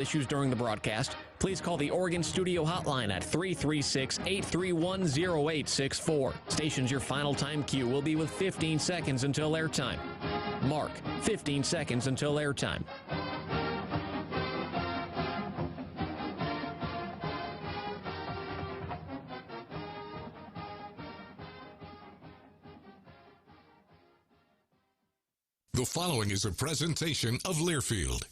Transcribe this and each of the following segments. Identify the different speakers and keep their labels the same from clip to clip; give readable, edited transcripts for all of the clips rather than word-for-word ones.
Speaker 1: Issues during the broadcast, please call the Oregon Studio Hotline at 336-831-0864. Stations, your final time cue will be with 15 seconds until airtime. Mark, 15 seconds until airtime.
Speaker 2: The following is a presentation of Learfield.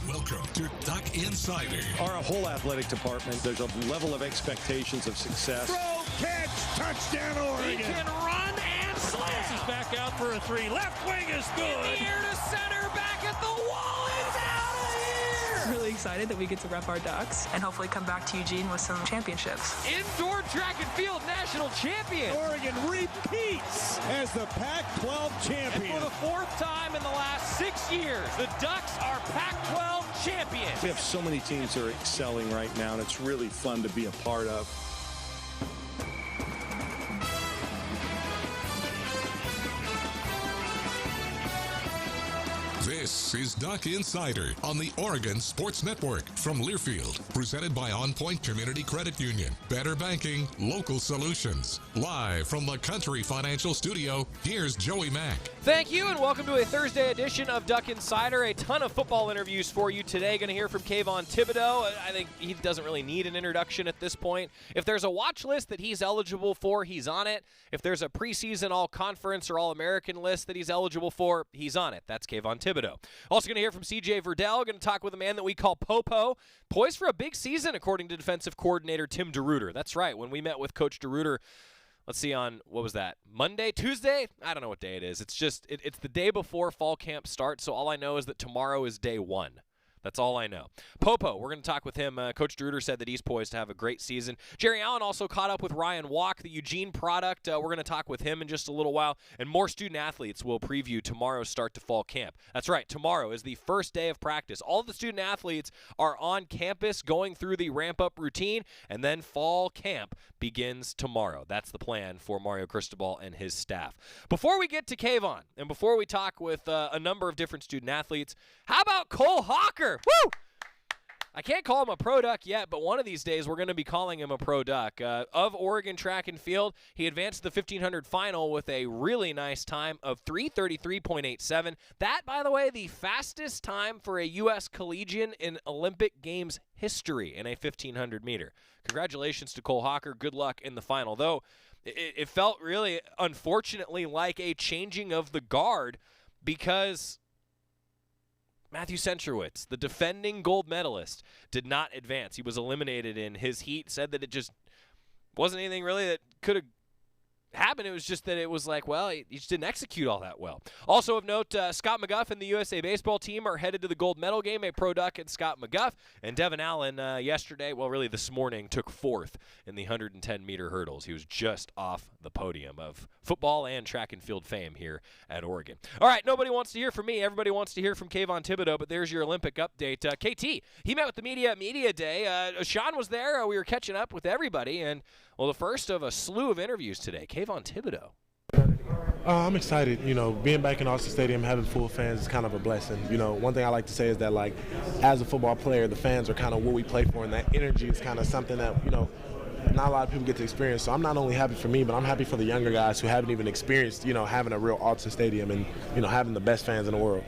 Speaker 2: Welcome to Duck Insider.
Speaker 3: Our whole athletic department, there's a level of expectations of success.
Speaker 4: Throw, catch, touchdown, Oregon.
Speaker 5: He can run and slam.
Speaker 4: He's back out for a three. Left wing is good.
Speaker 5: In the air to center, back at the wall. It's out of here.
Speaker 6: Really excited that we get to rep our Ducks and hopefully come back to Eugene with some championships.
Speaker 5: Indoor track and field national champion.
Speaker 4: Oregon repeats as the Pac-12 champion.
Speaker 5: And for the fourth time in the last 6 years, the Ducks are Pac-12 champions.
Speaker 3: We have so many teams that are excelling right now, and it's really fun to be a part of.
Speaker 2: This is Duck Insider on the Oregon Sports Network from Learfield, presented by On Point Community Credit Union. Better banking, local solutions. Live from the Country Financial Studio, here's Joey Mack.
Speaker 7: Thank you, and welcome to a Thursday edition of Duck Insider. A ton of football interviews for you today. Going to hear from Kayvon Thibodeaux. I think he doesn't really need an introduction at this point. If there's a watch list that he's eligible for, he's on it. If there's a preseason all-conference or all-American list that he's eligible for, he's on it. That's Kayvon Thibodeaux. Also going to hear from CJ Verdell. Going to talk with a man that we call Popo. Poised for a big season, according to defensive coordinator Tim DeRuyter. That's right. When we met with Coach DeRuyter, let's see, on, what was that, Monday, Tuesday? I don't know what day it is. It's just, it's the day before fall camp starts, so all I know is that tomorrow is day one. That's all I know. Popo, we're going to talk with him. Coach DeRuyter said that he's poised to have a great season. Jerry Allen also caught up with Ryan Walk, the Eugene product. We're going to talk with him in just a little while. And more student athletes will preview tomorrow's start to fall camp. That's right. Tomorrow is the first day of practice. All the student athletes are on campus going through the ramp-up routine, and then fall camp begins tomorrow. That's the plan for Mario Cristobal and his staff. Before we get to Kayvon, and before we talk with a number of different student athletes, how about Cole Hawker? Woo! I can't call him a pro duck yet, but one of these days we're going to be calling him a pro duck. Of Oregon track and field, he advanced to the 1500 final with a really nice time of 3:33.87. That, by the way, the fastest time for a U.S. collegian in Olympic Games history in a 1500 meter. Congratulations to Cole Hawker. Good luck in the final. Though it felt really, unfortunately, like a changing of the guard because Matthew Centrowitz, the defending gold medalist, did not advance. He was eliminated in his heat, said that it just wasn't anything really that could have happened. It was just that it was like, well, he just didn't execute all that well. Also of note, Scott McGuff and the USA baseball team are headed to the gold medal game. A pro duck and Scott McGuff. And Devin Allen yesterday, well, really this morning, took fourth in the 110-meter hurdles. He was just off the podium of football and track and field fame here at Oregon. All right, nobody wants to hear from me. Everybody wants to hear from Kayvon Thibodeaux, but there's your Olympic update. KT, he met with the media day. Sean was there. We were catching up with everybody, and well, the first of a slew of interviews today, Kayvon Thibodeaux.
Speaker 8: I'm excited. You know, being back in Austin Stadium, having full fans is kind of a blessing. You know, one thing I like to say is that, like, as a football player, the fans are kind of what we play for, and that energy is kind of something that, you know, not a lot of people get to experience. So I'm not only happy for me, but I'm happy for the younger guys who haven't even experienced, you know, having a real Austin Stadium and, you know, having the best fans in the world.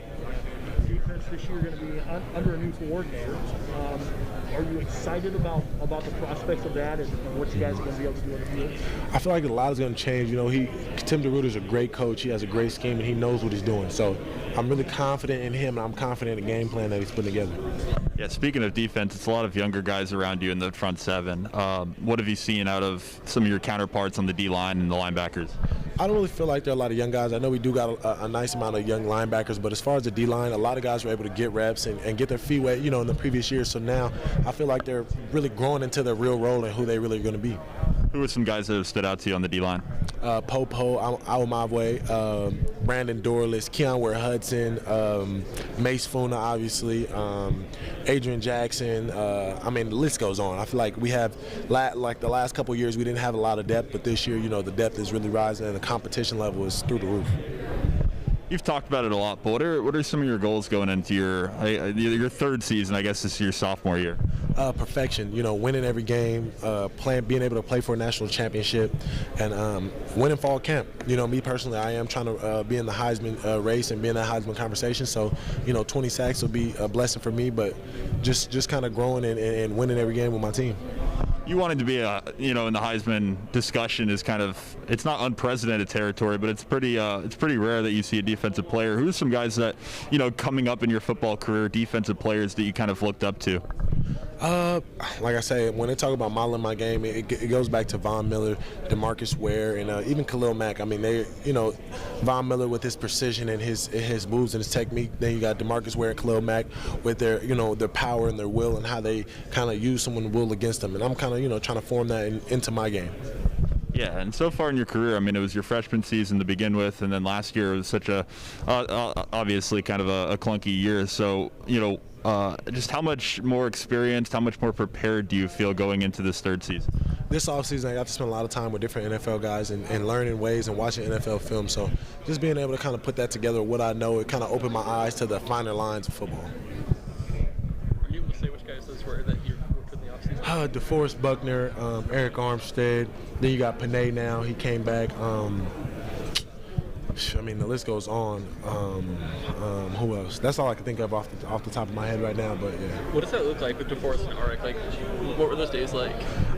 Speaker 9: Defense this year going to be under a new coordinator. Are you excited about the prospects of that and what you guys are going to be able to do in the field?
Speaker 8: I feel like a lot is going to change. You know, Tim DeRuyter's a great coach. He has a great scheme, and he knows what he's doing. So I'm really confident in him, and I'm confident in the game plan that he's putting together.
Speaker 10: Yeah, speaking of defense, it's a lot of younger guys around you in the front seven. What have you seen out of some of your counterparts on the D-line and the linebackers?
Speaker 8: I don't really feel like there are a lot of young guys. I know we do got a nice amount of young linebackers, but as far as the D-line, a lot of guys were able to get reps and get their feet wet, you know, in the previous years. So now I feel like they're really growing into their real role and who they really are going to be.
Speaker 10: Who are some guys that have stood out to you on the D-line?
Speaker 8: Popo Aumavae, Brandon Dorless, Keon Ware-Hudson, Mace Funa, obviously, Adrian Jackson. I mean, the list goes on. I feel like we have, like the last couple of years, we didn't have a lot of depth, but this year, you know, the depth is really rising and the competition level is through the roof.
Speaker 10: You've talked about it a lot, but what are some of your goals going into your third season? I guess this is your sophomore year.
Speaker 8: Perfection. Winning every game, being able to play for a national championship, and winning fall camp. Me personally, I am trying to be in the Heisman race and be in that Heisman conversation. So, 20 sacks will be a blessing for me, but just kind of growing and winning every game with my team.
Speaker 10: You wanted to be in the Heisman discussion is kind of, it's not unprecedented territory, but it's pretty rare that you see a defensive player. Who are some guys that, coming up in your football career, defensive players that you kind of looked up to?
Speaker 8: Like I say, when they talk about modeling my game, it goes back to Von Miller, DeMarcus Ware, and even Khalil Mack. I mean, Von Miller with his precision and his moves and his technique. Then you got DeMarcus Ware and Khalil Mack with their power and their will and how they kind of use someone's will against them. And I'm kind of trying to form that into my game.
Speaker 10: Yeah, and so far in your career, I mean, it was your freshman season to begin with, and then last year it was such a obviously kind of a clunky year. So just how much more experienced, how much more prepared do you feel going into this third season?
Speaker 8: This offseason, I got to spend a lot of time with different NFL guys and learning ways and watching NFL film. So just being able to kind of put that together, what I know, it kind of opened my eyes to the finer lines of football.
Speaker 11: Are you able to say which guys those were that you worked with in the offseason?
Speaker 8: DeForest Buckner, Eric Armstead. Then you got Panay now. He came back. I mean, the list goes on. Who else? That's all I can think of off the top of my head right now. But yeah.
Speaker 11: What does that look like with DeForest and Arik? Like, what were those days like?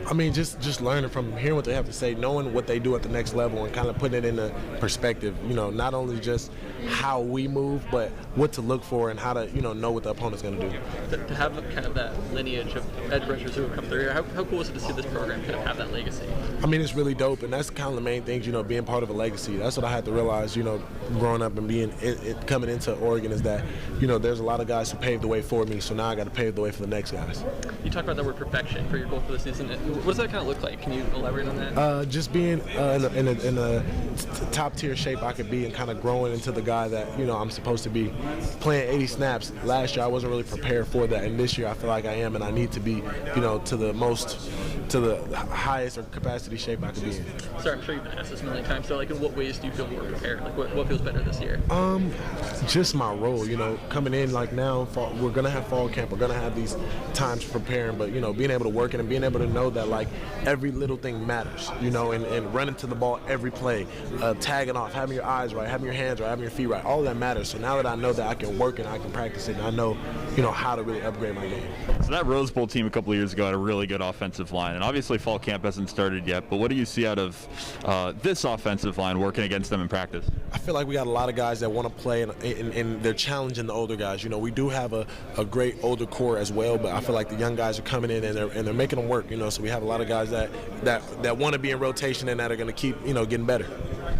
Speaker 8: I mean, just learning from hearing what they have to say, knowing what they do at the next level, and kind of putting it into perspective. Not only just how we move, but what to look for and how to know what the opponent's going to do.
Speaker 11: To have kind of that lineage of edge rushers who have come through here, how cool is it to see this program kind of have that legacy?
Speaker 8: I mean, it's really dope, and that's kind of the main things. Being part of a legacy. That's what I had to realize. Growing up and coming into Oregon is that there's a lot of guys who paved the way for me. So now I got to pave the way for the next guys.
Speaker 11: You talked about the word perfection for your goal for the season. What does that kind of look like? Can you elaborate on that?
Speaker 8: Just being in a top tier shape I could be, and kind of growing into the guy that I'm supposed to be. Playing 80 snaps last year, I wasn't really prepared for that, and this year I feel like I am, and I need to be to the highest or capacity shape I could be in.
Speaker 11: Sorry, I'm sure you've been asked this a million times. So, like, in what ways do you feel more prepared? Like, what feels better this year?
Speaker 8: Just my role. Coming in like now, we're gonna have fall camp. We're gonna have these times preparing, but being able to work it and being able to know that like every little thing matters. And running to the ball every play, tagging off, having your eyes right, having your hands right, having your feet right. All of that matters. So now that I know that I can work and I can practice it, and I know how to really upgrade my game.
Speaker 10: So that Rose Bowl team a couple of years ago had a really good offensive line, and obviously fall camp hasn't started yet. But what do you see out of this offensive line working against them in practice?
Speaker 8: I feel like we got a lot of guys that want to play, and they're challenging the older guys. We do have a great older core as well, but I feel like the young guys are coming in and they're making them work. So we have a lot of guys that want to be in rotation and that are going to keep getting better.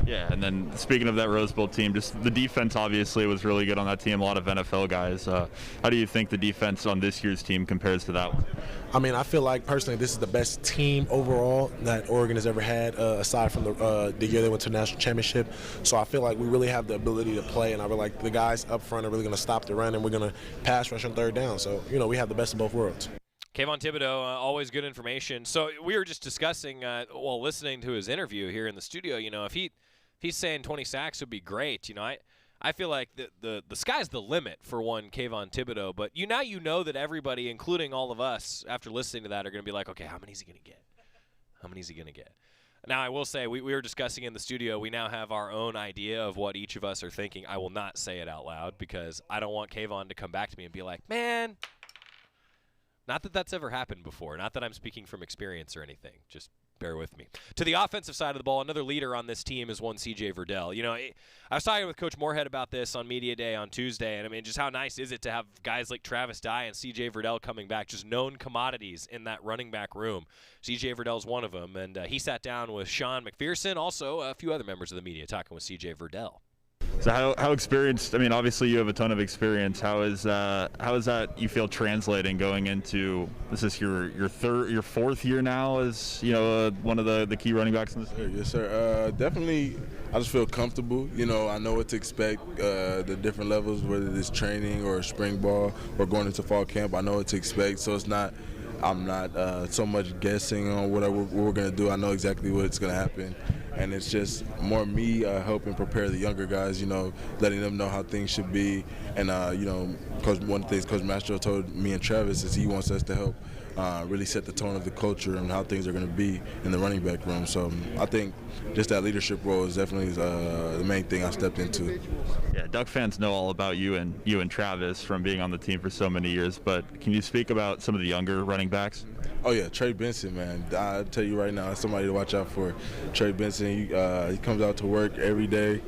Speaker 10: Yeah, and then speaking of that Rose Bowl team, just the defense obviously was really good on that team. A lot of NFL guys. How do you think the defense on this year's team compares to that one?
Speaker 8: I mean, I feel like personally this is the best team overall that Oregon has ever had, aside from the year they went to the national championship. So I feel like we really have the ability to play, and I feel like the guys up front are really going to stop the run, and we're going to pass rush on third down. So we have the best of both worlds.
Speaker 7: Kayvon Thibodeaux, always good information. So we were just discussing while listening to his interview here in the studio. If he's saying 20 sacks would be great. I feel like the sky's the limit for one Kayvon Thibodeaux. But now you know that everybody, including all of us, after listening to that, are going to be like, okay, how many is he going to get? How many is he going to get? Now, I will say, we were discussing in the studio, we now have our own idea of what each of us are thinking. I will not say it out loud because I don't want Kayvon to come back to me and be like, man, not that that's ever happened before. Not that I'm speaking from experience or anything. Just bear with me. To the offensive side of the ball, another leader on this team is one CJ Verdell. I was talking with Coach Moorhead about this on Media Day on Tuesday, and I mean, just how nice is it to have guys like Travis Dye and CJ Verdell coming back, just known commodities in that running back room. CJ Verdell's one of them, and he sat down with Sean McPherson, also a few other members of the media, talking with CJ Verdell.
Speaker 10: So how experienced? I mean, obviously you have a ton of experience. How is that you feel translating going into this is your fourth year now as one of the key running backs in this league?
Speaker 12: Yes, sir. Definitely, I just feel comfortable. I know what to expect. The different levels, whether it's training or spring ball or going into fall camp, I know what to expect. So I'm not so much guessing on what we're going to do. I know exactly what's going to happen. and it's just more me helping prepare the younger guys, letting them know how things should be. And, one of the things Coach Mastro told me and Travis is he wants us to help really set the tone of the culture and how things are going to be in the running back room. So I think just that leadership role is definitely the main thing I stepped into.
Speaker 10: Yeah, Duck fans know all about you and Travis from being on the team for so many years, but can you speak about some of the younger running backs?
Speaker 12: Oh yeah, Trey Benson, man. I'll tell you right now, that's somebody to watch out for. Trey Benson, he comes out to work every day.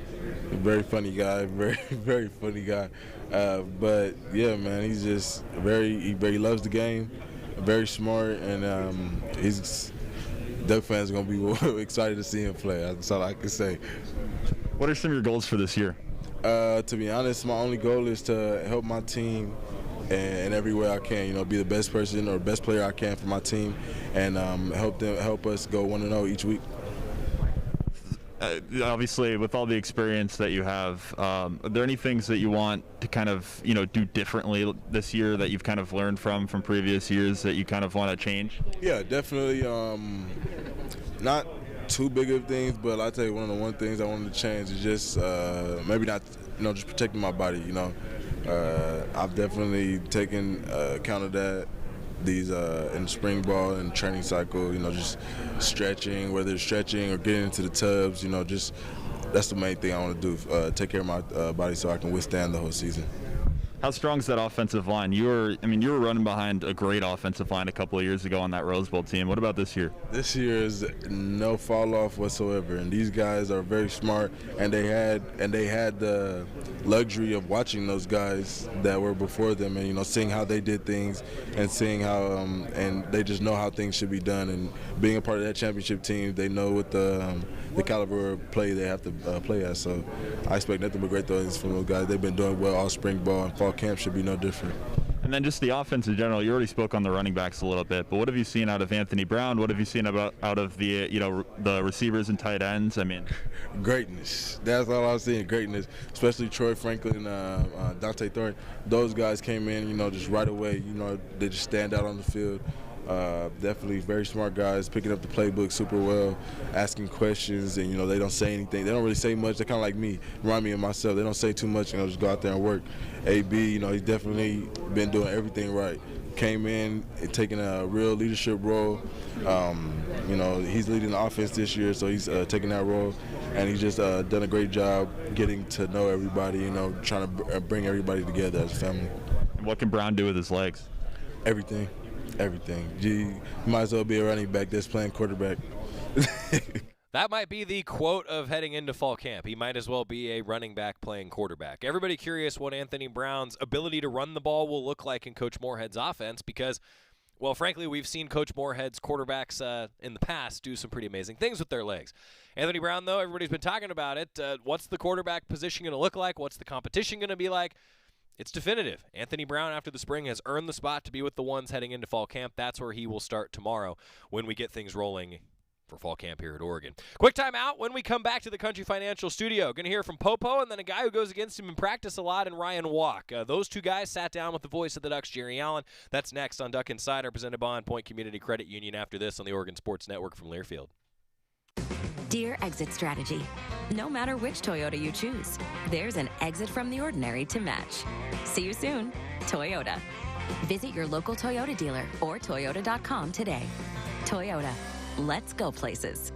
Speaker 12: Very funny guy, very, very funny guy. But yeah, man, he's just he loves the game, very smart, and Duck fans are going to be excited to see him play. That's all I can say.
Speaker 10: What are some of your goals for this year?
Speaker 12: To be honest, my only goal is to help my team in every way I can. Be the best person or best player I can for my team, and help us go 1-0 each week.
Speaker 10: Obviously, with all the experience that you have, are there any things that you want to kind of do differently this year that you've kind of learned from previous years that you kind of want to change? Yeah, definitely. Not too big of things, but I'll tell you one of the things I wanted to change is just maybe not, just protecting my body. I've definitely taken account of that. These in the spring ball and training cycle, just stretching, whether it's stretching or getting into the tubs, just that's the main thing I want to do, take care of my body so I can withstand the whole season. How strong is that offensive line? You were running behind a great offensive line a couple of years ago on that Rose Bowl team. What about this year? This year is no fall off whatsoever, and these guys are very smart, and they had the luxury of watching those guys that were before them, and seeing how they did things, and seeing how and they just know how things should be done. And being a part of that championship team, they know what the caliber of play they have to play at. So I expect nothing but great things from those guys. They've been doing well all spring ball, and fall camp should be no different. And then just the offense in general, you already spoke on the running backs a little bit, but what have you seen out of Anthony Brown? What have you seen out of the the receivers and tight ends? Greatness. That's all I've seen, greatness. Especially Troy Franklin, Dante Thornton. Those guys came in, just right away. They just stand out on the field. Definitely very smart guys, picking up the playbook super well, asking questions, and they don't say anything. They don't really say much. They're kind of like me, remind me of myself. They don't say too much, just go out there and work. AB, he's definitely been doing everything right. Came in and taking a real leadership role. He's leading the offense this year, so he's taking that role, and he's just done a great job getting to know everybody. Trying to bring everybody together as a family. And what can Brown do with his legs? Everything. You might as well be a running back that's playing quarterback.
Speaker 7: That might be the quote of heading into fall camp. He might as well be a running back playing quarterback. Everybody curious what Anthony Brown's ability to run the ball will look like in Coach Moorhead's offense because, well, frankly, we've seen Coach Moorhead's quarterbacks in the past do some pretty amazing things with their legs. Anthony Brown, though, everybody's been talking about it. What's the quarterback position going to look like? What's the competition going to be like? It's definitive. Anthony Brown, after the spring, has earned the spot to be with the ones heading into fall camp. That's where he will start tomorrow when we get things rolling for fall camp here at Oregon. Quick time out. When we come back to the Country Financial Studio, going to hear from Popo and then a guy who goes against him in practice a lot, and Ryan Walk. Those two guys sat down with the voice of the Ducks, Jerry Allen. That's next on Duck Insider, presented by On Point Community Credit Union after this on the Oregon Sports Network from Learfield.
Speaker 13: Dear Exit Strategy, no matter which Toyota you choose, there's an exit from the ordinary to match. See you soon, Toyota. Visit your local Toyota dealer or toyota.com today. Toyota, let's go places.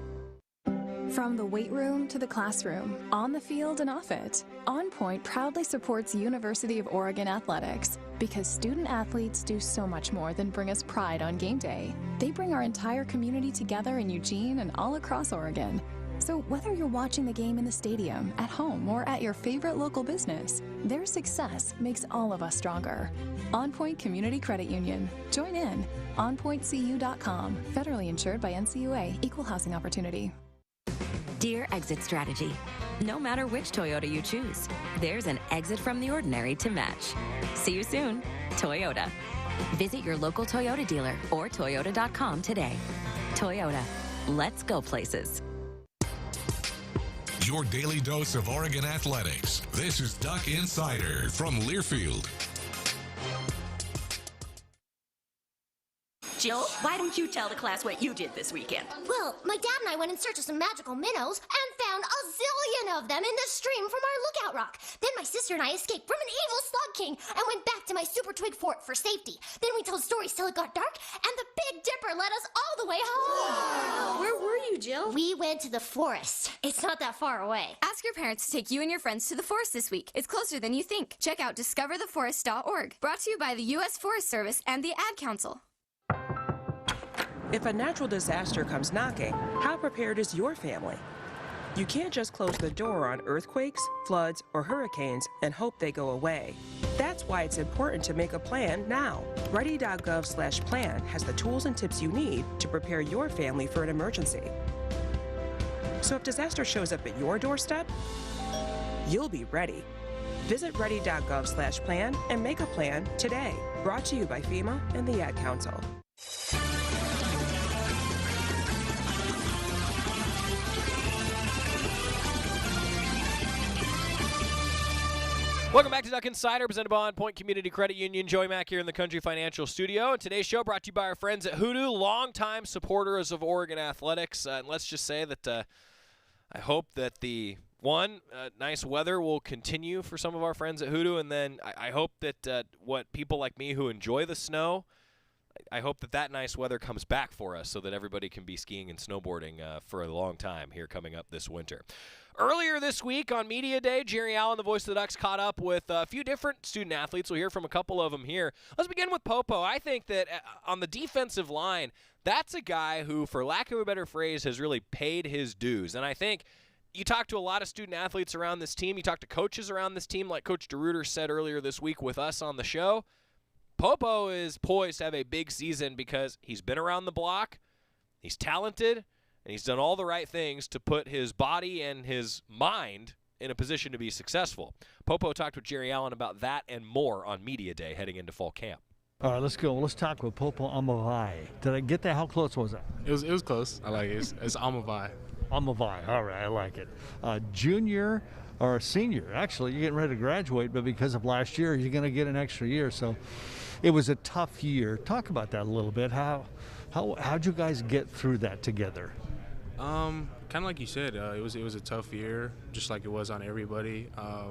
Speaker 14: From the weight room to the classroom, on the field and off it, On Point proudly supports University of Oregon athletics because student athletes do so much more than bring us pride on game day. They bring our entire community together in Eugene and all across Oregon. So whether you're watching the game in the stadium, at home, or at your favorite local business, their success makes all of us stronger. On Point Community Credit Union. Join in. OnPointCU.com. Federally insured by NCUA. Equal housing opportunity.
Speaker 13: Dear Exit Strategy, no matter which Toyota you choose, there's an exit from the ordinary to match. See you soon, Toyota. Visit your local Toyota dealer or toyota.com today. Toyota, let's go places.
Speaker 2: Your daily dose of Oregon athletics. This is Duck Insider from Learfield.
Speaker 15: Jill, why don't you tell the class what you did this weekend?
Speaker 16: Well, my dad and I went in search of some magical minnows and found a zillion of them in the stream from our lookout rock. Then my sister and I escaped from an evil slug king and went back to my super twig fort for safety. Then we told stories till it got dark, and the Big Dipper led us all the way home.
Speaker 17: Wow. Where were you, Jill?
Speaker 16: We went to the forest. It's not that far away.
Speaker 18: Ask your parents to take you and your friends to the forest this week. It's closer than you think. Check out discovertheforest.org. Brought to you by the U.S. Forest Service and the Ad Council.
Speaker 19: If a natural disaster comes knocking, how prepared is your family? You can't just close the door on earthquakes, floods, or hurricanes and hope they go away. That's why it's important to make a plan now. Ready.gov/plan has the tools and tips you need to prepare your family for an emergency. So if disaster shows up at your doorstep, you'll be ready. Visit ready.gov/plan and make a plan today. Brought to you by FEMA and the Ad Council.
Speaker 7: Welcome back to Duck Insider, presented by On Point Community Credit Union. Joey Mack here in the Country Financial Studio. And today's show brought to you by our friends at Hoodoo, longtime supporters of Oregon athletics. And let's just say that I hope that the nice weather will continue for some of our friends at Hoodoo. And then I hope that what people like me who enjoy the snow, I hope that nice weather comes back for us so that everybody can be skiing and snowboarding for a long time here coming up this winter. Earlier this week on Media Day, Jerry Allen, the voice of the Ducks, caught up with a few different student athletes. We'll hear from a couple of them here. Let's begin with Popo. I think that on the defensive line, that's a guy who, for lack of a better phrase, has really paid his dues. And I think you talk to a lot of student athletes around this team. You talk to coaches around this team, like Coach DeRuiter said earlier this week with us on the show. Popo is poised to have a big season because he's been around the block, he's talented, and he's done all the right things to put his body and his mind in a position to be successful. Popo talked with Jerry Allen about that and more on Media Day heading into fall camp.
Speaker 20: All right, let's go. Let's talk with Popo Aumavae. Did I get that? How close was that?
Speaker 21: It was close. I like it. It's Aumavae.
Speaker 20: Aumavae. All right, I like it. Junior or senior. Actually, you're getting ready to graduate, but because of last year, you're going to get an extra year. So it was a tough year. Talk about that a little bit. How'd you guys get through that together?
Speaker 21: Kind of like you said, it was a tough year, just like it was on everybody. I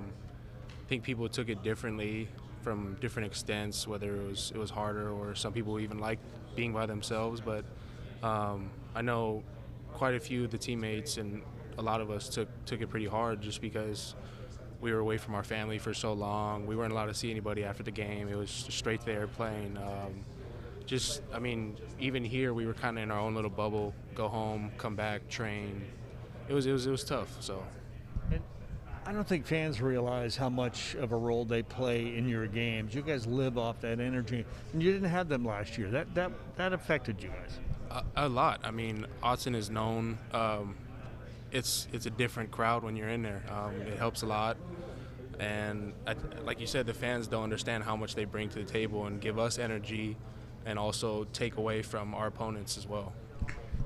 Speaker 21: think people took it differently from different extents, whether it was harder or some people even liked being by themselves. But I know quite a few of the teammates and a lot of us took it pretty hard just because we were away from our family for so long. We weren't allowed to see anybody after the game. It was straight there playing. Even here we were kind of in our own little bubble. Go home, come back, train. It was tough. So.
Speaker 20: And I don't think fans realize how much of a role they play in your games. You guys live off that energy, and you didn't have them last year. That affected you guys.
Speaker 21: A lot. I mean, Autzen is known. It's a different crowd when you're in there. It helps a lot. And like you said, the fans don't understand how much they bring to the table and give us energy and also take away from our opponents as well.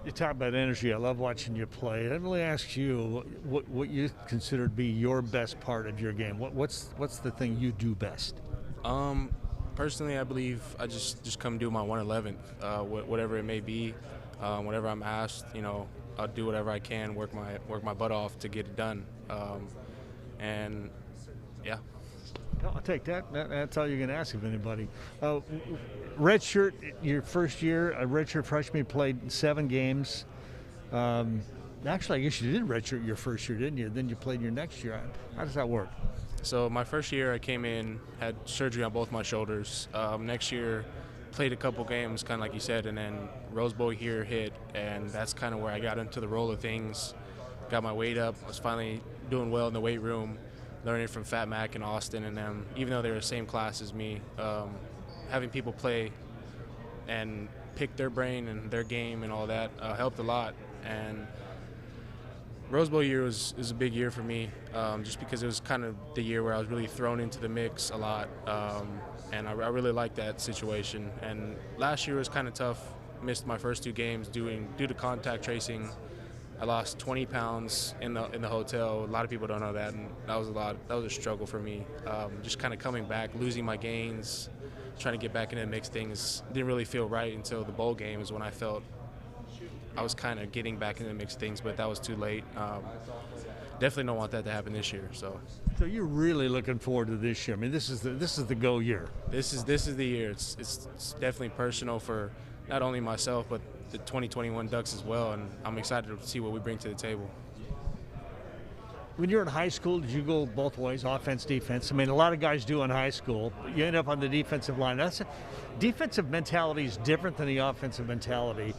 Speaker 20: You talk about energy. I love watching you play. I really ask you what you consider to be your best part of your game. What's the thing you do best?
Speaker 21: Personally, I believe I just come do my 111th, whatever it may be. Whenever I'm asked, I'll do whatever I can, work my butt off to get it done. And yeah.
Speaker 20: No, I'll take that. That's all you're going to ask of anybody. Redshirt, your first year, a redshirt freshman, played 7 games. Actually, I guess you did redshirt your first year, didn't you? Then you played your next year. How does that work?
Speaker 21: So my first year, I came in, had surgery on both my shoulders. Next year, played a couple games, kind of like you said, and then Rose Bowl here hit, and that's kind of where I got into the roll of things. Got my weight up. I was finally doing well in the weight room, learning from Fat Mac and Austin and them, even though they were the same class as me. Having people play and pick their brain and their game and all that helped a lot. And Rose Bowl year was a big year for me, just because it was kind of the year where I was really thrown into the mix a lot, and I really liked that situation. And last year was kind of tough. Missed my first 2 games due to contact tracing. I lost 20 pounds in the hotel. A lot of people don't know that, and that was a struggle for me. Just kind of coming back, losing my gains, trying to get back into the mix. Things didn't really feel right until the bowl game is when I felt I was kind of getting back into the mix things, but that was too late. Definitely don't want that to happen this year. So
Speaker 20: you're really looking forward to this year. I mean, this is the go year.
Speaker 21: This is the year. It's definitely personal for not only myself but the 2021 Ducks as well, and I'm excited to see what we bring to the table.
Speaker 20: When you're in high school, did you go both ways, offense, defense? I mean, a lot of guys do in high school. You end up on the defensive line. Defensive mentality is different than the offensive mentality.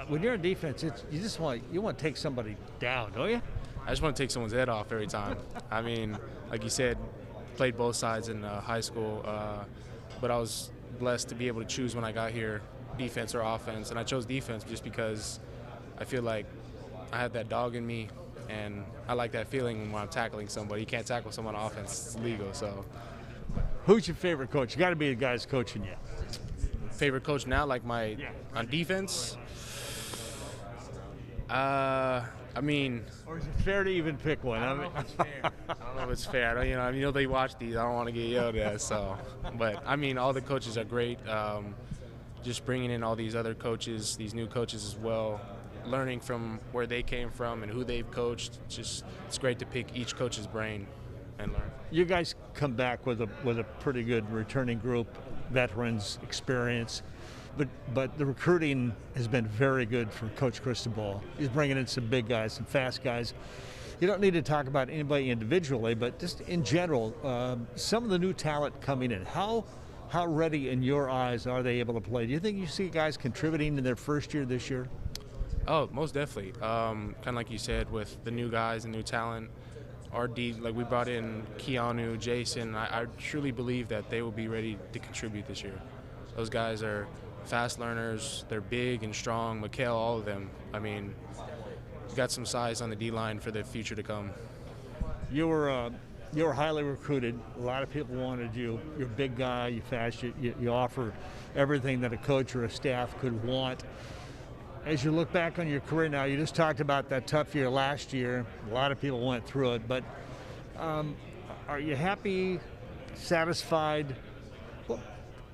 Speaker 20: When you're in defense, you want to take somebody down, don't you?
Speaker 21: I just want to take someone's head off every time. I mean, like you said, played both sides in high school, but I was blessed to be able to choose when I got here, defense or offense, and I chose defense just because I feel like I had that dog in me, and I like that feeling when I'm tackling somebody. You can't tackle someone on offense; it's illegal. So,
Speaker 20: who's your favorite coach? You got to be the guys coaching you.
Speaker 21: Favorite coach now, like on defense. I mean,
Speaker 20: or is it fair to even pick one?
Speaker 21: I don't know if it's fair. I don't know if it's fair. I know they watch these. I don't want to get yelled at. So, but I mean, all the coaches are great. Just bringing in all these other coaches, these new coaches as well, learning from where they came from and who they've coached. It's great to pick each coach's brain and learn.
Speaker 20: You guys come back with a pretty good returning group, veterans, experience. But the recruiting has been very good for Coach Cristobal. He's bringing in some big guys, some fast guys. You don't need to talk about anybody individually, but just in general, some of the new talent coming in, how ready in your eyes are they able to play? Do you think you see guys contributing in their first year this year?
Speaker 21: Oh, most definitely. Kind of like you said, with the new guys and new talent, like we brought in Keanu, Jason. I truly believe that they will be ready to contribute this year. Those guys are fast learners. They're big and strong. Mikhail, all of them. I mean, got some size on the D-line for the future to come.
Speaker 20: You were highly recruited. A lot of people wanted you. You're a big guy. You're fast. You offer everything that a coach or a staff could want. As you look back on your career now, you just talked about that tough year last year. A lot of people went through it, but are you happy, satisfied? Well,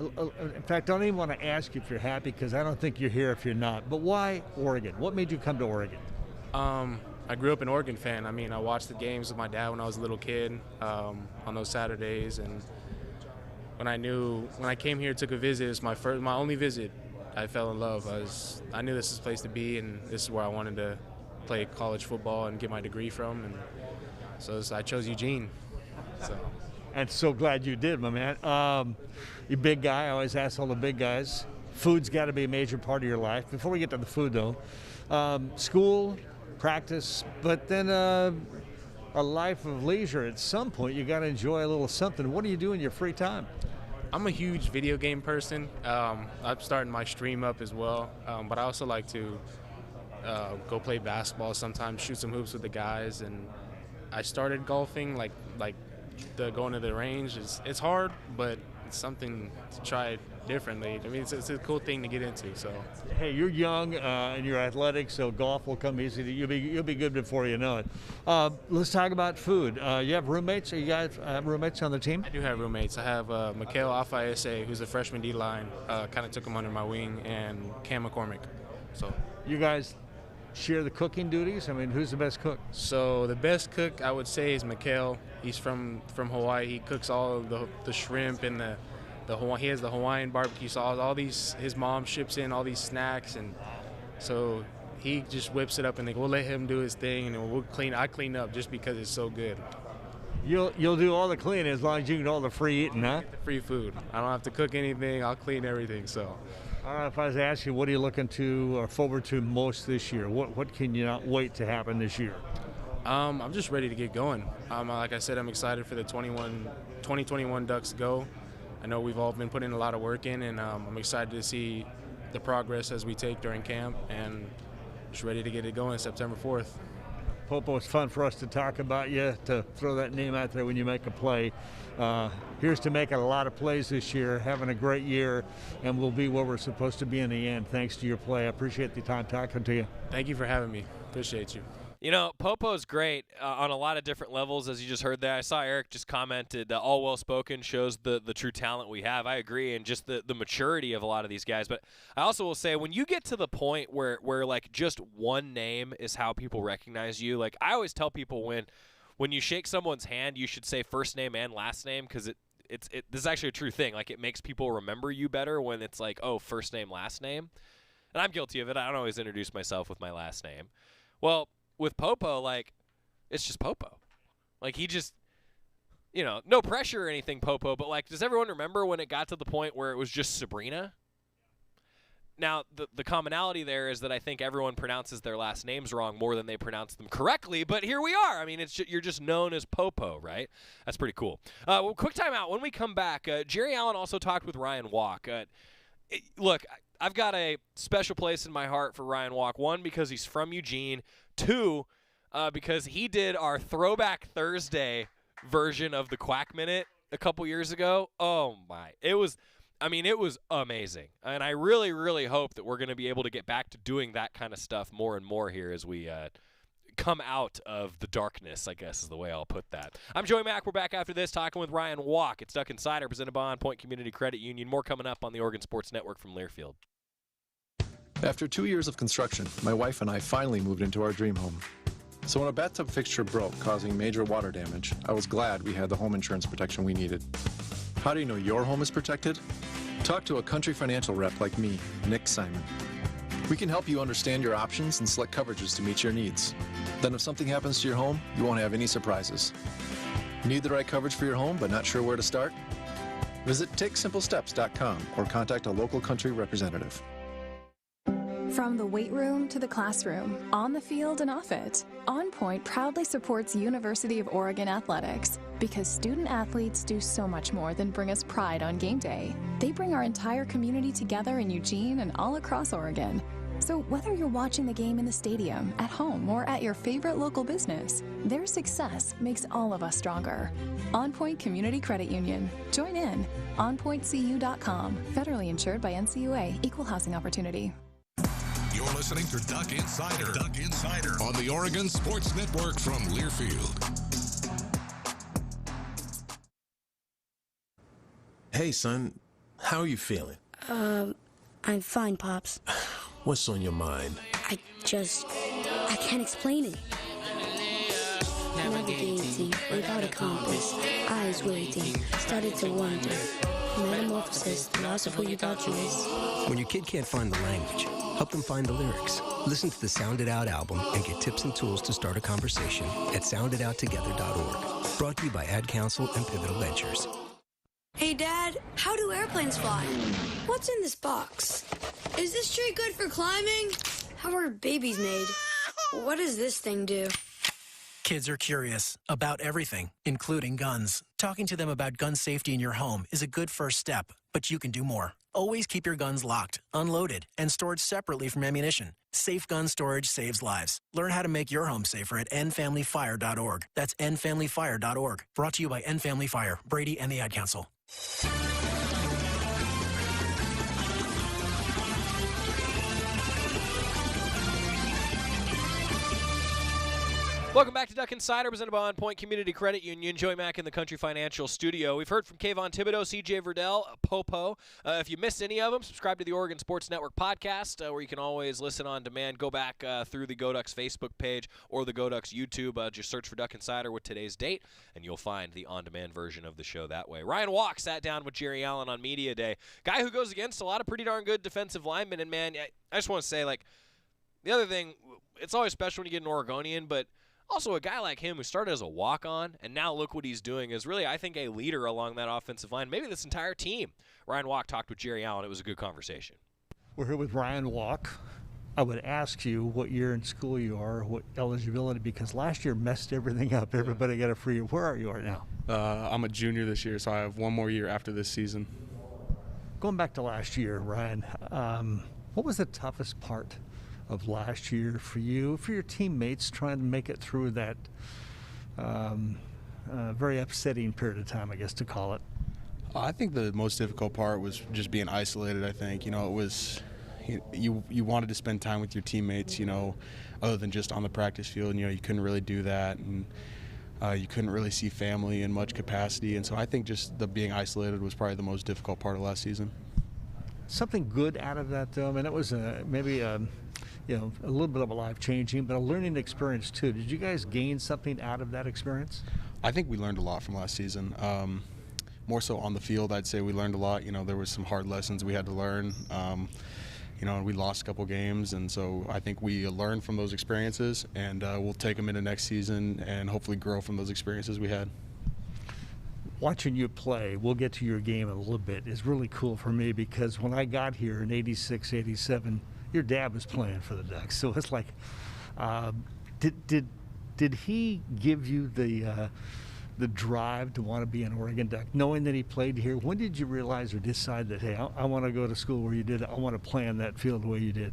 Speaker 20: in fact, I don't even want to ask you if you're happy because I don't think you're here if you're not. But why Oregon? What made you come to Oregon?
Speaker 21: I grew up an Oregon fan. I mean, I watched the games with my dad when I was a little kid on those Saturdays, and when I came here, took a visit. It was my only visit. I fell in love. I knew this is the place to be, and this is where I wanted to play college football and get my degree from, and so I chose Eugene.
Speaker 20: And so glad you did, my man. You're a big guy. I always ask all the big guys. Food's got to be a major part of your life. Before we get to the food, though, school, practice, but then a life of leisure. At some point, you got to enjoy a little something. What do you do in your free time?
Speaker 21: I'm a huge video game person. I'm starting my stream up as well, but I also like to go play basketball sometimes, shoot some hoops with the guys, and I started golfing, like going to the range. It's hard, but it's something to try differently. I mean, it's a cool thing to get into. So,
Speaker 20: hey, you're young and you're athletic, so golf will come easy. You'll be good before you know it. Let's talk about food. You have roommates? You guys have roommates on the team?
Speaker 21: I do have roommates. I have Mikhail Aumavae, who's a freshman D-line. Kind of took him under my wing, and Cam McCormick. So
Speaker 20: you guys share the cooking duties? I mean, who's the best cook?
Speaker 21: So the best cook I would say is Mikhail. He's from Hawaii. He cooks all of the shrimp and the Hawaii. He has the Hawaiian barbecue sauce. All these, his mom ships in all these snacks, and so he just whips it up, and we'll let him do his thing, and we'll clean. I clean up just because it's so good.
Speaker 20: You'll do all the cleaning as long as you get all the free eating, huh?
Speaker 21: The free food. I don't have to cook anything. I'll clean everything. So.
Speaker 20: If I was to ask you, what are you looking to or forward to most this year? What can you not wait to happen this year?
Speaker 21: I'm just ready to get going. Like I said, I'm excited for the 2021 Ducks go. I know we've all been putting a lot of work in, and I'm excited to see the progress as we take during camp, and just ready to get it going September 4th.
Speaker 20: Popo, it's fun for us to talk about you, to throw that name out there when you make a play. Here's to making a lot of plays this year, having a great year, and we'll be where we're supposed to be in the end thanks to your play. I appreciate the time talking to you.
Speaker 21: Thank you for having me. Appreciate you.
Speaker 7: You know, Popo's great on a lot of different levels, as you just heard there. I saw Eric just commented, all well-spoken shows the true talent we have. I agree, and just the maturity of a lot of these guys. But I also will say, when you get to the point where like just one name is how people recognize you, like I always tell people when you shake someone's hand, you should say first name and last name, because this is actually a true thing. Like, it makes people remember you better when it's like, oh, first name, last name. And I'm guilty of it. I don't always introduce myself with my last name. Well, with Popo, like, it's just Popo. Like, he just, you know, no pressure or anything, Popo, but, like, does everyone remember when it got to the point where it was just Sabrina? Now, the commonality there is that I think everyone pronounces their last names wrong more than they pronounce them correctly, but here we are. I mean, you're just known as Popo, right? That's pretty cool. Well, quick timeout. When we come back, Jerry Allen also talked with Ryan Walk. Look, I've got a special place in my heart for Ryan Walk. One, because he's from Eugene. Two, because he did our Throwback Thursday version of the Quack Minute a couple years ago. Oh, my. It was amazing. And I really, really hope that we're going to be able to get back to doing that kind of stuff more and more here as we come out of the darkness, I guess is the way I'll put that. I'm Joey Mack. We're back after this talking with Ryan Walk. It's Duck Insider presented by On Point Community Credit Union. More coming up on the Oregon Sports Network from Learfield.
Speaker 1: After 2 years of construction, my wife and I finally moved into our dream home. So when a bathtub fixture broke, causing major water damage, I was glad we had the home insurance protection we needed. How do you know your home is protected? Talk to a Country Financial rep like me, Nick Simon. We can help you understand your options and select coverages to meet your needs. Then if something happens to your home, you won't have any surprises. Need the right coverage for your home but not sure where to start? Visit TakeSimpleSteps.com or contact a local Country representative.
Speaker 14: From the weight room to the classroom, on the field and off it, On Point proudly supports University of Oregon athletics because student athletes do so much more than bring us pride on game day. They bring our entire community together in Eugene and all across Oregon. So whether you're watching the game in the stadium, at home, or at your favorite local business, their success makes all of us stronger. On Point Community Credit Union. Join in. OnPointCU.com. Federally insured by NCUA. Equal housing opportunity.
Speaker 2: You're listening to Duck Insider. Duck Insider on the Oregon Sports Network from Learfield.
Speaker 22: Hey, son. How are you feeling?
Speaker 17: I'm fine, Pops.
Speaker 22: What's on your mind?
Speaker 17: I can't explain it. Navigating without a compass, eyes waiting, started to wonder. Metamorphosis, loss of who you thought you was.
Speaker 23: When your kid can't find the language, help them find the lyrics. Listen to the Sound It Out album and get tips and tools to start a conversation at sounditouttogether.org. Brought to you by Ad Council and Pivotal Ventures.
Speaker 17: Hey, Dad, how do airplanes fly? What's in this box? Is this tree good for climbing? How are babies made? What does this thing do?
Speaker 24: Kids are curious about everything, including guns. Talking to them about gun safety in your home is a good first step, but you can do more. Always keep your guns locked, unloaded, and stored separately from ammunition. Safe gun storage saves lives. Learn how to make your home safer at endfamilyfire.org. That's endfamilyfire.org. Brought to you by End Family Fire, Brady, and the Ad Council.
Speaker 7: Welcome back to Duck Insider, presented by On Point Community Credit Union. Joey Mack in the Country Financial Studio. We've heard from Kayvon Thibodeaux, CJ Verdell, Popo. If you missed any of them, subscribe to the Oregon Sports Network podcast, where you can always listen on demand. Go back through the GoDucks Facebook page or the GoDucks YouTube. Just search for Duck Insider with today's date, and you'll find the on-demand version of the show that way. Ryan Walk sat down with Jerry Allen on Media Day. Guy who goes against a lot of pretty darn good defensive linemen. And, man, I just want to say, like, the other thing, it's always special when you get an Oregonian, but also, a guy like him who started as a walk-on and now look what he's doing is really, I think, a leader along that offensive line, maybe this entire team. Ryan Walk talked with Jerry Allen. It was a good conversation.
Speaker 20: We're here with Ryan Walk. I would ask you what year in school you are, what eligibility, because last year messed everything up. Everybody got a free year. Where are you right now?
Speaker 21: I'm a junior this year, so I have one more year after this season.
Speaker 20: Going back to last year, Ryan, what was the toughest part of last year for you, for your teammates, trying to make it through that very upsetting period of time, I guess, to call it?
Speaker 21: I think the most difficult part was just being isolated, I think. It was,
Speaker 3: you wanted to spend time with your teammates, you know, other than just on the practice field. You know, you couldn't really do that, and you couldn't really see family in much capacity. And so I think just the being isolated was probably the most difficult part of last season.
Speaker 20: Something good out of that, though. I mean, it was maybe a little bit of a life-changing, but a learning experience too. Did you guys gain something out of that experience?
Speaker 3: I think we learned a lot from last season. More so on the field, I'd say we learned a lot. You know, there was some hard lessons we had to learn. You know, and we lost a couple games, and so I think we learned from those experiences, and we'll take them into next season and hopefully grow from those experiences we had.
Speaker 20: Watching you play, we'll get to your game in a little bit, is really cool for me because when I got here in '86, '87, your dad was playing for the Ducks. So it's like, did he give you the drive to want to be an Oregon Duck, knowing that he played here? When did you realize or decide that, hey, I want to go to school where you did, I want to play on that field the way you did?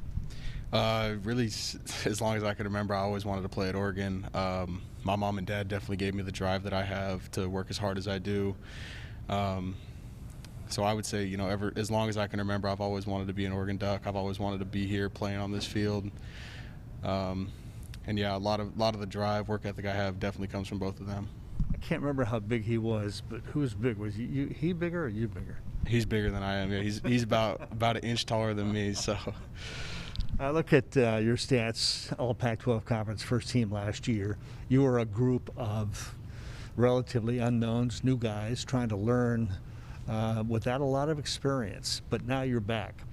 Speaker 3: Really, as long as I can remember, I always wanted to play at Oregon. My mom and dad definitely gave me the drive that I have to work as hard as I do. So I would say, you know, as long as I can remember, I've always wanted to be an Oregon Duck. I've always wanted to be here playing on this field. And yeah, a lot of the drive, work ethic I have definitely comes from both of them.
Speaker 20: I can't remember how big he was, but who was big? Was he bigger or you bigger?
Speaker 3: He's bigger than I am. Yeah, he's about an inch taller than me. So.
Speaker 20: I look at your stats, all Pac-12 Conference first team last year. You were a group of relatively unknowns, new guys trying to learn without a lot of experience, but now you're back.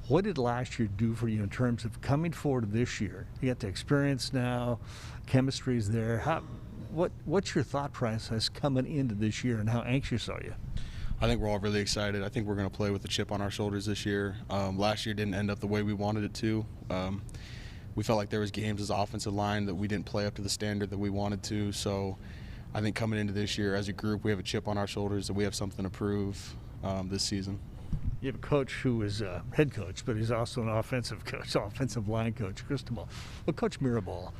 Speaker 20: What did last year do for you in terms of coming forward this year? You got the experience now, chemistry's there. What's your thought process coming into this year, and how anxious are you?
Speaker 3: I think we're all really excited. I think we're going to play with a chip on our shoulders this year. Last year didn't end up the way we wanted it to. We felt like there was games as offensive line that we didn't play up to the standard that we wanted to. So I think coming into this year as a group, we have a chip on our shoulders and we have something to prove this season.
Speaker 20: You have a coach who is a head coach, but he's also an offensive coach, offensive line coach, Cristobal. Well, Coach Mirabal,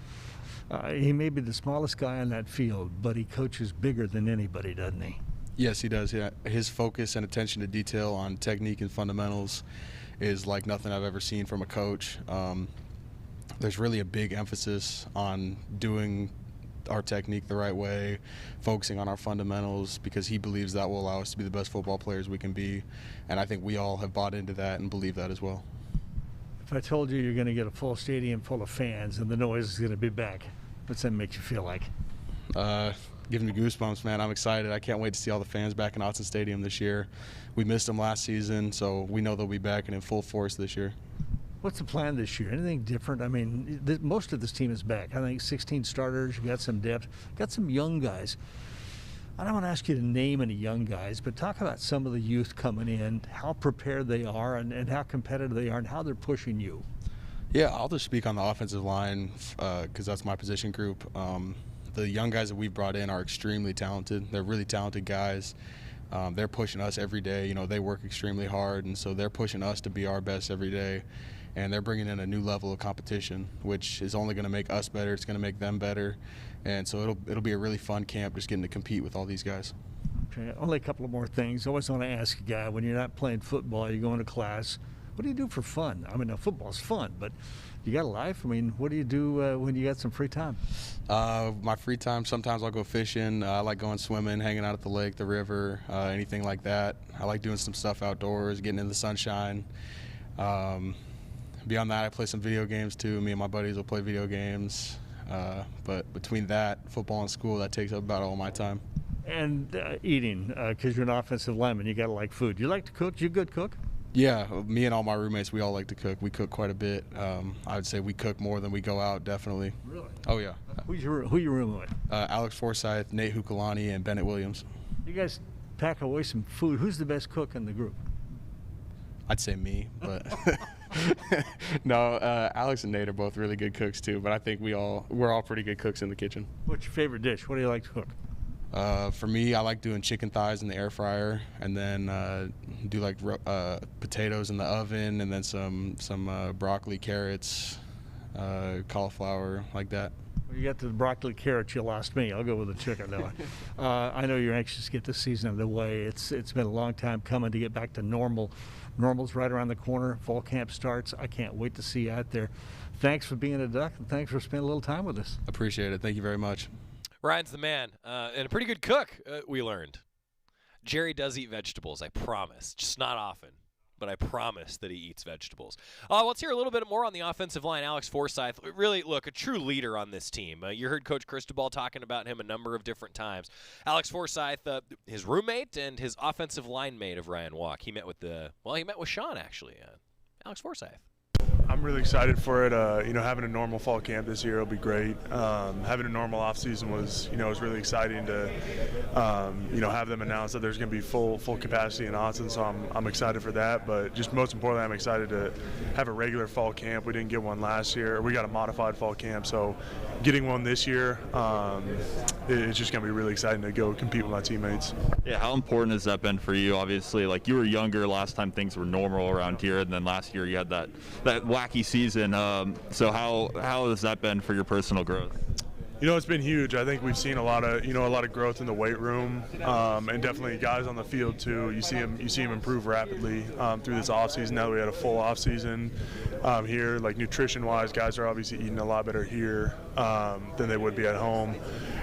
Speaker 20: he may be the smallest guy on that field, but he coaches bigger than anybody, doesn't he?
Speaker 3: Yes, he does. Yeah, his focus and attention to detail on technique and fundamentals is like nothing I've ever seen from a coach. There's really a big emphasis on doing our technique the right way, focusing on our fundamentals, because he believes that will allow us to be the best football players we can be. And I think we all have bought into that and believe that as well.
Speaker 20: If I told you you're going to get a full stadium full of fans and the noise is going to be back, what's that make you feel like?
Speaker 3: Giving me goosebumps, man. I'm excited. I can't wait to see all the fans back in Autzen Stadium this year. We missed them last season, so we know they'll be back and in full force this year.
Speaker 20: What's the plan this year? Anything different? I mean, most of this team is back. I think 16 starters, you've got some depth, got some young guys. I don't want to ask you to name any young guys, but talk about some of the youth coming in, how prepared they are and how competitive they are and how they're pushing you.
Speaker 3: Yeah, I'll just speak on the offensive line because that's my position group. The young guys that we've brought in are extremely talented. They're really talented guys. They're pushing us every day. You know, they work extremely hard, and so they're pushing us to be our best every day. And they're bringing in a new level of competition, which is only going to make us better. It's going to make them better. And so it'll be a really fun camp just getting to compete with all these guys.
Speaker 20: Okay, only a couple of more things. I always want to ask a guy, when you're not playing football, you're going to class, what do you do for fun? I mean, now, football's fun, but you got a life? I mean, what do you do when you got some free time?
Speaker 3: My free time, sometimes I'll go fishing. I like going swimming, hanging out at the lake, the river, anything like that. I like doing some stuff outdoors, getting in the sunshine. Beyond that, I play some video games too. Me and my buddies will play video games. But between that, football and school, that takes up about all my time.
Speaker 20: And eating, because you're an offensive lineman, you got to like food. You like to cook? You a good cook?
Speaker 3: Yeah, me and all my roommates, we all like to cook. We cook quite a bit. I would say we cook more than we go out, definitely.
Speaker 20: Really?
Speaker 3: Oh, yeah.
Speaker 20: Who you rooming with?
Speaker 3: Alex Forsyth, Nate Hukalani, and Bennett Williams.
Speaker 20: You guys pack away some food. Who's the best cook in the group?
Speaker 3: I'd say me, but no, Alex and Nate are both really good cooks too, but I think we're all pretty good cooks in the kitchen.
Speaker 20: What's your favorite dish? What do you like to cook?
Speaker 3: For me, I like doing chicken thighs in the air fryer, and then do like potatoes in the oven, and then some broccoli, carrots, cauliflower, like that.
Speaker 20: You got the broccoli carrots, you lost me. I'll go with the chicken though. I know you're anxious to get this season underway. It's been a long time coming to get back to normal. Normal's right around the corner. Fall camp starts. I can't wait to see you out there. Thanks for being a Duck, and thanks for spending a little time with us.
Speaker 3: Appreciate it. Thank you very much.
Speaker 7: Ryan's the man, and a pretty good cook, we learned. Jerry does eat vegetables, I promise. Just not often, but I promise that he eats vegetables. Let's hear a little bit more on the offensive line. Alex Forsyth, really, look, a true leader on this team. You heard Coach Cristobal talking about him a number of different times. Alex Forsyth, his roommate and his offensive line mate of Ryan Walk. He met with Sean, actually. Alex Forsyth.
Speaker 4: I'm really excited for it. Having a normal fall camp this year will be great. Having a normal off season was really exciting to, have them announce that there's going to be full capacity in Austin. So I'm excited for that. But just most importantly, I'm excited to have a regular fall camp. We didn't get one last year. We got a modified fall camp. So getting one this year, it's just going to be really exciting to go compete with my teammates.
Speaker 10: Yeah, how important has that been for you? Obviously, like you were younger last time things were normal around here, and then last year you had that wacky season. So how has that been for your personal growth?
Speaker 4: It's been huge. I think we've seen a lot of growth in the weight room, and definitely guys on the field too. You see them improve rapidly through this off season. Now that we had a full off season here, like nutrition wise, guys are obviously eating a lot better here than they would be at home.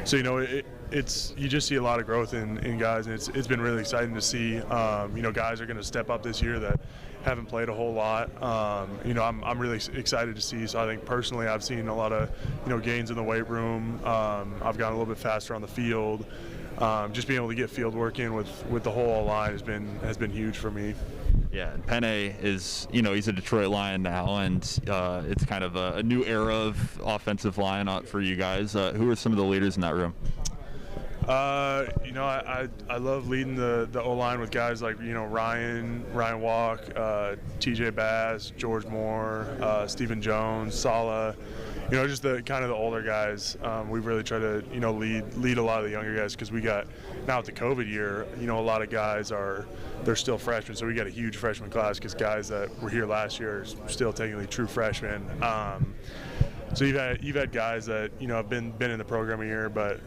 Speaker 4: So you just see a lot of growth in guys, and it's been really exciting to see. Guys are going to step up this year that haven't played a whole lot. I'm really excited to see. So I think personally, I've seen a lot of gains in the weight room. I've gotten a little bit faster on the field. Just being able to get field work in with the whole line has been huge for me.
Speaker 10: Yeah, and Penne is, he's a Detroit Lion now, and it's kind of a new era of offensive line for you guys. Who are some of the leaders in that room?
Speaker 4: I love leading the O-line with guys like, Ryan Walk, TJ Bass, George Moore, Stephen Jones, Sala, just the kind of the older guys. We've really tried to, lead a lot of the younger guys, because we got, now with the COVID year, a lot of guys they're still freshmen, so we got a huge freshman class, because guys that were here last year are still technically true freshmen. So you've had guys that have been in the program a year, but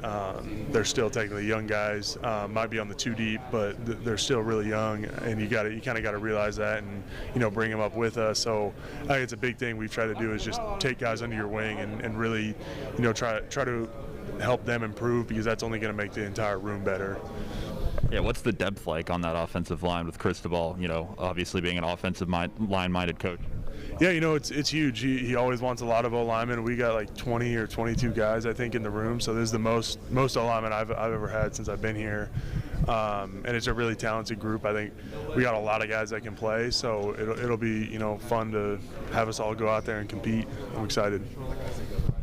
Speaker 4: they're still technically young guys. Might be on the too deep, but they're still really young, and you kind of got to realize that and bring them up with us. So I think it's a big thing we've tried to do, is just take guys under your wing and really try to help them improve, because that's only going to make the entire room better.
Speaker 10: Yeah, what's the depth like on that offensive line with Cristobal? Obviously being an offensive line-minded coach.
Speaker 4: Yeah, it's huge. He always wants a lot of O-linemen. We got like 20 or 22 guys, I think, in the room. So this is the most O-linemen I've ever had since I've been here. And it's a really talented group. I think we got a lot of guys that can play. So it'll be fun to have us all go out there and compete. I'm excited.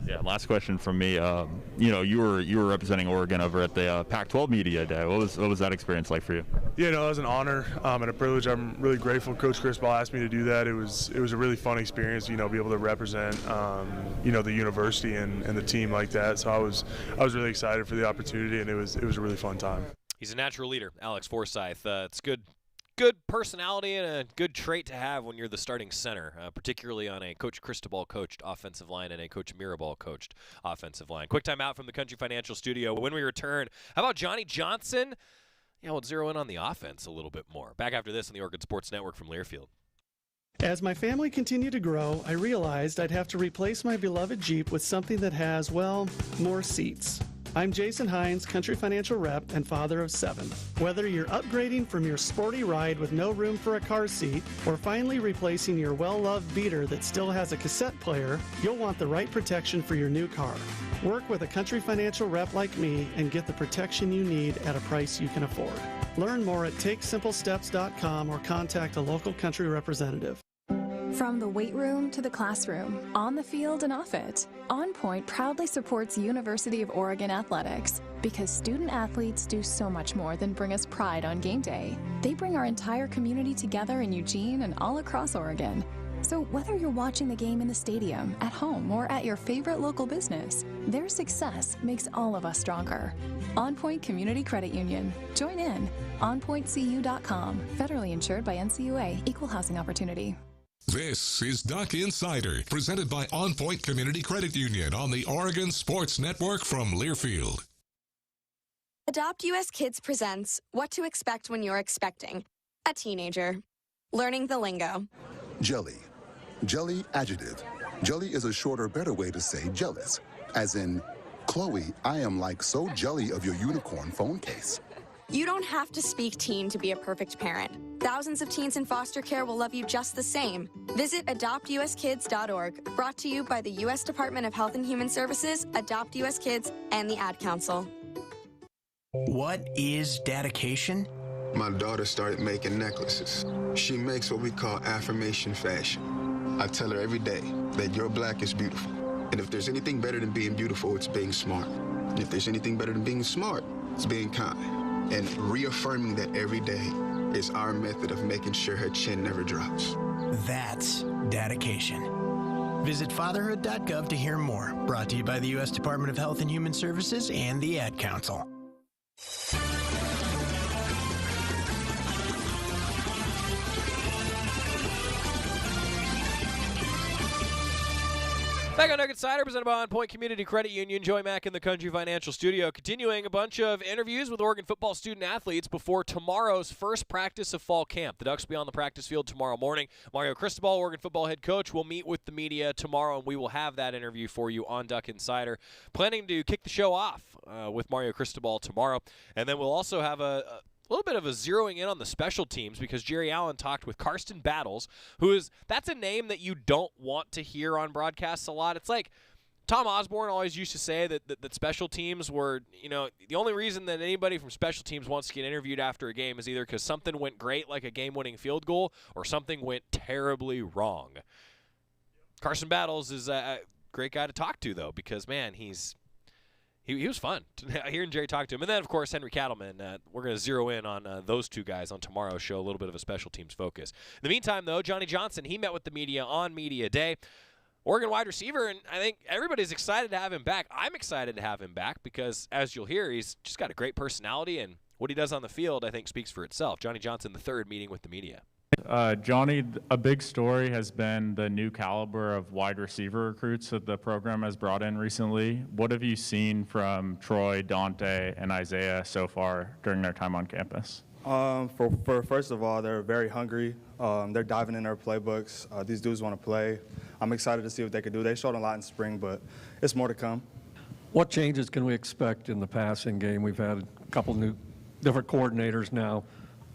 Speaker 10: Yeah, last question from me. You were representing Oregon over at the Pac-12 Media Day. What was that experience like for you?
Speaker 4: Yeah, no, it was an honor and a privilege. I'm really grateful Coach Cristobal asked me to do that. It was a really fun experience, be able to represent, the university and the team like that. So I was really excited for the opportunity, and it was a really fun time.
Speaker 7: He's a natural leader, Alex Forsyth. It's good personality and a good trait to have when you're the starting center, particularly on a Coach Cristobal coached offensive line and a Coach Mirabal coached offensive line. Quick time out from the Country Financial Studio. When we return, how about Johnny Johnson? Yeah, we'll zero in on the offense a little bit more. Back after this on the Oregon Sports Network from Learfield.
Speaker 5: As my family continued to grow, I realized I'd have to replace my beloved Jeep with something that has, more seats. I'm Jason Hines, Country Financial Rep and father of 7. Whether you're upgrading from your sporty ride with no room for a car seat or finally replacing your well-loved beater that still has a cassette player, you'll want the right protection for your new car. Work with a Country Financial Rep like me and get the protection you need at a price you can afford. Learn more at TakeSimpleSteps.com or contact a local Country representative.
Speaker 14: From the weight room to the classroom, on the field and off it, On Point proudly supports University of Oregon athletics because student athletes do so much more than bring us pride on game day. They bring our entire community together in Eugene and all across Oregon. So whether you're watching the game in the stadium, at home, or at your favorite local business, their success makes all of us stronger. On Point Community Credit Union. Join in. OnPointCU.com. Federally insured by NCUA. Equal housing opportunity.
Speaker 2: This is Duck Insider, presented by On Point Community Credit Union on the Oregon Sports Network from Learfield.
Speaker 18: Adopt US Kids presents What to Expect When You're Expecting a Teenager. Learning the lingo.
Speaker 6: Jelly. Jelly adjective. Jelly is a shorter, better way to say jealous. As in, Chloe, I am like so jelly of your unicorn phone case.
Speaker 18: You don't have to speak teen to be a perfect parent. Thousands of teens in foster care will love you just the same. Visit adoptuskids.org, brought to you by the U.S. Department of Health and Human Services, Adopt US Kids, and the Ad Council.
Speaker 24: What is dedication?
Speaker 8: My daughter started making necklaces. She makes what we call affirmation fashion. I tell her every day that your black is beautiful. And if there's anything better than being beautiful, it's being smart. And if there's anything better than being smart, it's being kind. And reaffirming that every day is our method of making sure her chin never drops.
Speaker 24: That's dedication. Visit fatherhood.gov to hear more. Brought to you by the U.S. Department of Health and Human Services and the Ad Council.
Speaker 7: Back on Duck Insider, presented by On Point Community Credit Union. Joey Mack in the Country Financial Studio, continuing a bunch of interviews with Oregon football student-athletes before tomorrow's first practice of fall camp. The Ducks will be on the practice field tomorrow morning. Mario Cristobal, Oregon football head coach, will meet with the media tomorrow, and we will have that interview for you on Duck Insider. Planning to kick the show off with Mario Cristobal tomorrow, and then we'll also have a little bit of a zeroing in on the special teams because Jerry Allen talked with Karsten Battles, that's a name that you don't want to hear on broadcasts a lot. It's like Tom Osborne always used to say that special teams were, the only reason that anybody from special teams wants to get interviewed after a game is either because something went great, like a game-winning field goal, or something went terribly wrong. Karsten Battles is a great guy to talk to, though, because, man, He was fun hearing Jerry talk to him. And then, of course, Henry Cattleman. We're going to zero in on those two guys on tomorrow's show, a little bit of a special teams focus. In the meantime, though, Johnny Johnson, he met with the media on Media Day. Oregon wide receiver, and I think everybody's excited to have him back. I'm excited to have him back because, as you'll hear, he's just got a great personality, and what he does on the field, I think, speaks for itself. Johnny Johnson, the third, meeting with the media.
Speaker 9: Johnny, a big story has been the new caliber of wide receiver recruits that the program has brought in recently. What have you seen from Troy, Dante, and Isaiah so far during their time on campus?
Speaker 11: First of all, they're very hungry. They're diving in their playbooks. These dudes want to play. I'm excited to see what they can do. They showed a lot in spring, but it's more to come.
Speaker 25: What changes can we expect in the passing game? We've had a couple new different coordinators now.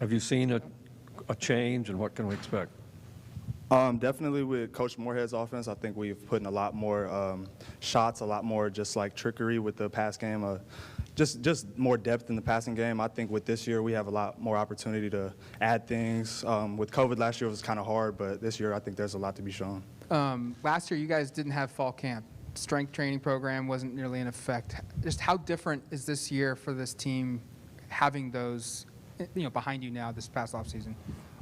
Speaker 25: Have you seen a change, and what can we expect?
Speaker 11: Definitely with Coach Moorhead's offense, I think we've put in a lot more shots, a lot more just like trickery with the pass game, just more depth in the passing game. I think with this year we have a lot more opportunity to add things. With COVID last year it was kind of hard, but this year I think there's a lot to be shown.
Speaker 26: Last year you guys didn't have fall camp. Strength training program wasn't nearly in effect. Just how different is this year for this team having those behind you now this past offseason?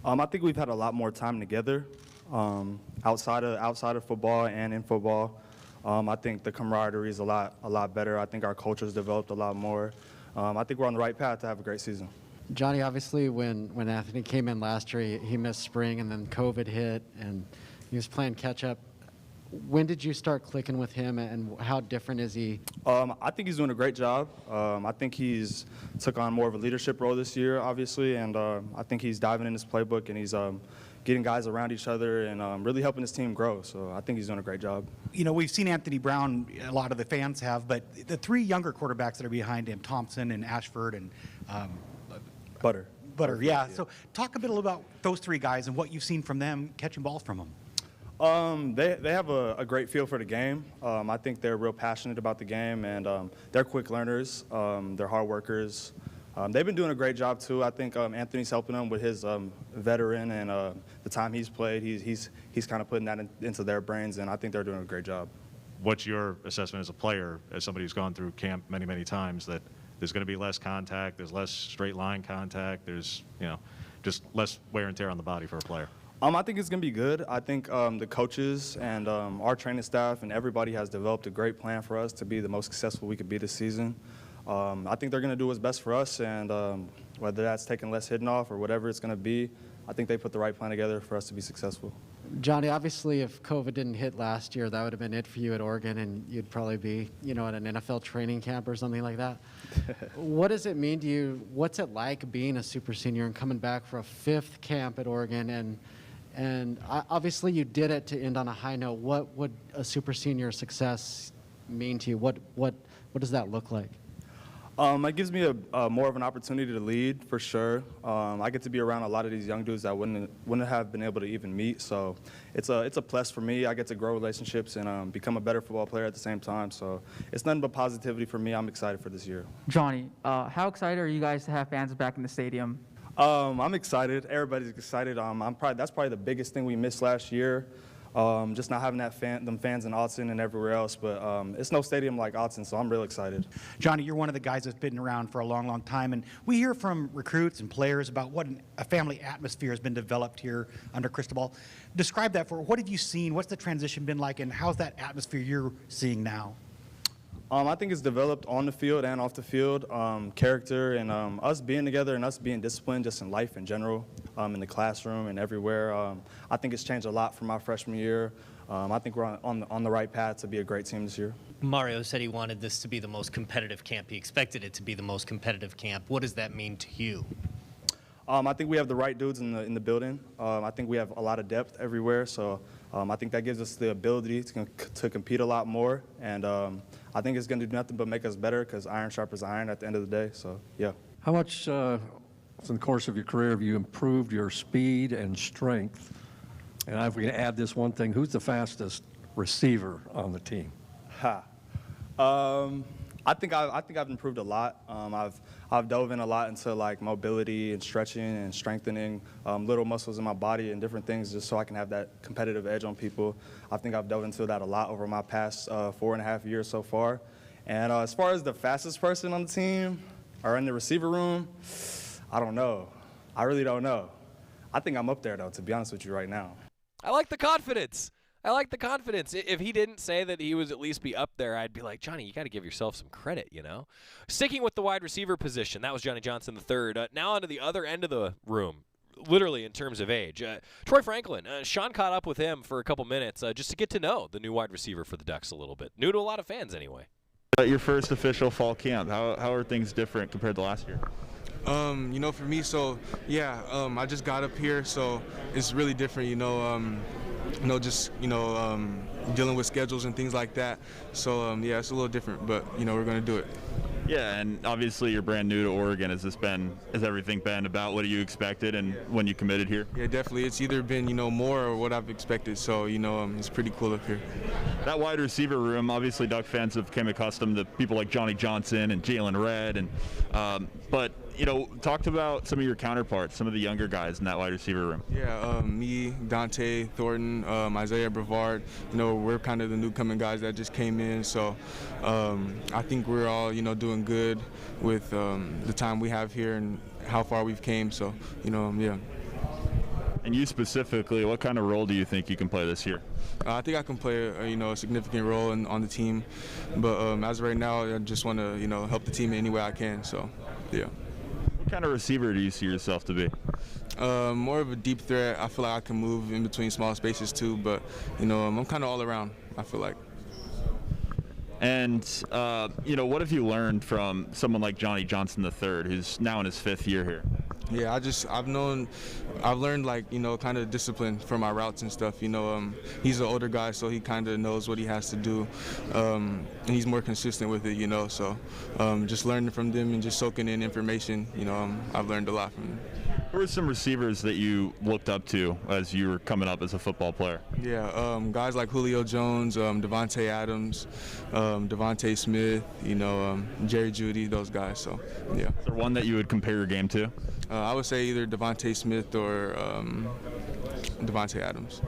Speaker 11: I think we've had a lot more time together outside of football and in football. I think the camaraderie is a lot better. I think our culture's developed a lot more. I think we're on the right path to have a great season.
Speaker 27: Johnny, obviously when Anthony came in last year, he missed spring and then COVID hit and he was playing catch up. When did you start clicking with him, and how different is he?
Speaker 11: I think he's doing a great job. I think he's took on more of a leadership role this year, obviously, and I think he's diving in his playbook and he's getting guys around each other and really helping his team grow. So I think he's doing a great job.
Speaker 28: We've seen Anthony Brown, a lot of the fans have, but the three younger quarterbacks that are behind him, Thompson and Ashford and
Speaker 11: Butter,
Speaker 28: yeah. So talk a bit about those three guys and what you've seen from them catching balls from them.
Speaker 11: They have a great feel for the game. I think they're real passionate about the game, and they're quick learners. They're hard workers. They've been doing a great job too. I think Anthony's helping them with his veteran and the time he's played. He's kind of putting that into their brains, and I think they're doing a great job.
Speaker 29: What's your assessment as a player, as somebody who's gone through camp many, many times, that there's going to be less contact, there's less straight line contact, there's just less wear and tear on the body for a player?
Speaker 11: I think it's going to be good. I think the coaches and our training staff and everybody has developed a great plan for us to be the most successful we could be this season. I think they're going to do what's best for us, and whether that's taking less hitting off or whatever it's going to be, I think they put the right plan together for us to be successful.
Speaker 27: Johnny, obviously, if COVID didn't hit last year, that would have been it for you at Oregon, and you'd probably be, at an NFL training camp or something like that. What does it mean to you? What's it like being a super senior and coming back for a 5th camp at Oregon? And obviously, you did it to end on a high note. What would a super senior success mean to you? What does that look like?
Speaker 11: It gives me a more of an opportunity to lead, for sure. I get to be around a lot of these young dudes that wouldn't have been able to even meet. So it's a plus for me. I get to grow relationships and become a better football player at the same time. So it's nothing but positivity for me. I'm excited for this year.
Speaker 1: Johnny, how excited are you guys to have fans back in the stadium?
Speaker 11: I'm excited. Everybody's excited. That's probably the biggest thing we missed last year. Just not having them fans in Autzen and everywhere else, but it's no stadium like Autzen, so I'm real excited.
Speaker 28: Johnny, you're one of the guys that's been around for a long, long time, and we hear from recruits and players about what a family atmosphere has been developed here under Cristobal. Describe that what have you seen? What's the transition been like, and how's that atmosphere you're seeing now?
Speaker 11: I think it's developed on the field and off the field, character and us being together and us being disciplined just in life in general, in the classroom and everywhere. I think it's changed a lot from my freshman year. I think we're on the right path to be a great team this year.
Speaker 12: Mario said he wanted this to be the most competitive camp. He expected it to be the most competitive camp. What does that mean to you?
Speaker 11: I think we have the right dudes in the building. I think we have a lot of depth everywhere, so I think that gives us the ability to compete a lot more, and I think it's going to do nothing but make us better because iron sharpens iron at the end of the day, so yeah.
Speaker 25: How much in the course of your career have you improved your speed and strength? And if we can add this one thing, who's the fastest receiver on the team?
Speaker 11: I think I've improved a lot. I've dove in a lot into like mobility and stretching and strengthening little muscles in my body and different things just so I can have that competitive edge on people. I think I've dove into that a lot over my past 4.5 years so far. And as far as the fastest person on the team or in the receiver room, I don't know. I really don't know. I think I'm up there though, to be honest with you right now.
Speaker 7: I like the confidence. If he didn't say that he was at least be up there, I'd be like, Johnny, you got to give yourself some credit, Sticking with the wide receiver position, that was Johnny Johnson III. Now onto the other end of the room, literally in terms of age. Troy Franklin, Sean caught up with him for a couple minutes just to get to know the new wide receiver for the Ducks a little bit. New to a lot of fans anyway.
Speaker 10: Your first official fall camp, how are things different compared to last year?
Speaker 13: For me, I just got up here, so it's really different, dealing with schedules and things like that. So, it's a little different, but, we're going to do it.
Speaker 10: Yeah, and obviously you're brand new to Oregon. Has everything been about what you expected and when you committed here?
Speaker 13: Yeah, definitely. It's either been, more or what I've expected. So, it's pretty cool up here.
Speaker 10: That wide receiver room, obviously Duck fans have become accustomed to people like Johnny Johnson and Jalen Redd, but talked about some of your counterparts, some of the younger guys in that wide receiver room.
Speaker 13: Yeah, me, Dante Thornton, Isaiah Brevard, we're kind of the newcomer guys that just came in. So I think we're all, doing good with the time we have here and how far we've came. So, yeah.
Speaker 10: And you specifically, what kind of role do you think you can play this year?
Speaker 13: I think I can play a significant role on the team. But as of right now, I just want to, help the team in any way I can. So, yeah.
Speaker 10: What kind of receiver do you see yourself to be?
Speaker 13: More of a deep threat. I feel like I can move in between small spaces too, but I'm kind of all around, I feel like.
Speaker 10: And what have you learned from someone like Johnny Johnson III, who's now in his 5th year here?
Speaker 13: Yeah, I've learned kind of discipline for my routes and stuff. He's an older guy, so he kind of knows what he has to do, and he's more consistent with it. So just learning from them and just soaking in information. I've learned a lot from them.
Speaker 10: Who were some receivers that you looked up to as you were coming up as a football player?
Speaker 13: Yeah, guys like Julio Jones, Devontae Adams, Devontae Smith, Jerry Jeudy, those guys. So, yeah.
Speaker 10: Is there one that you would compare your game to?
Speaker 13: I would say either Devontae Smith or Devontae Adams.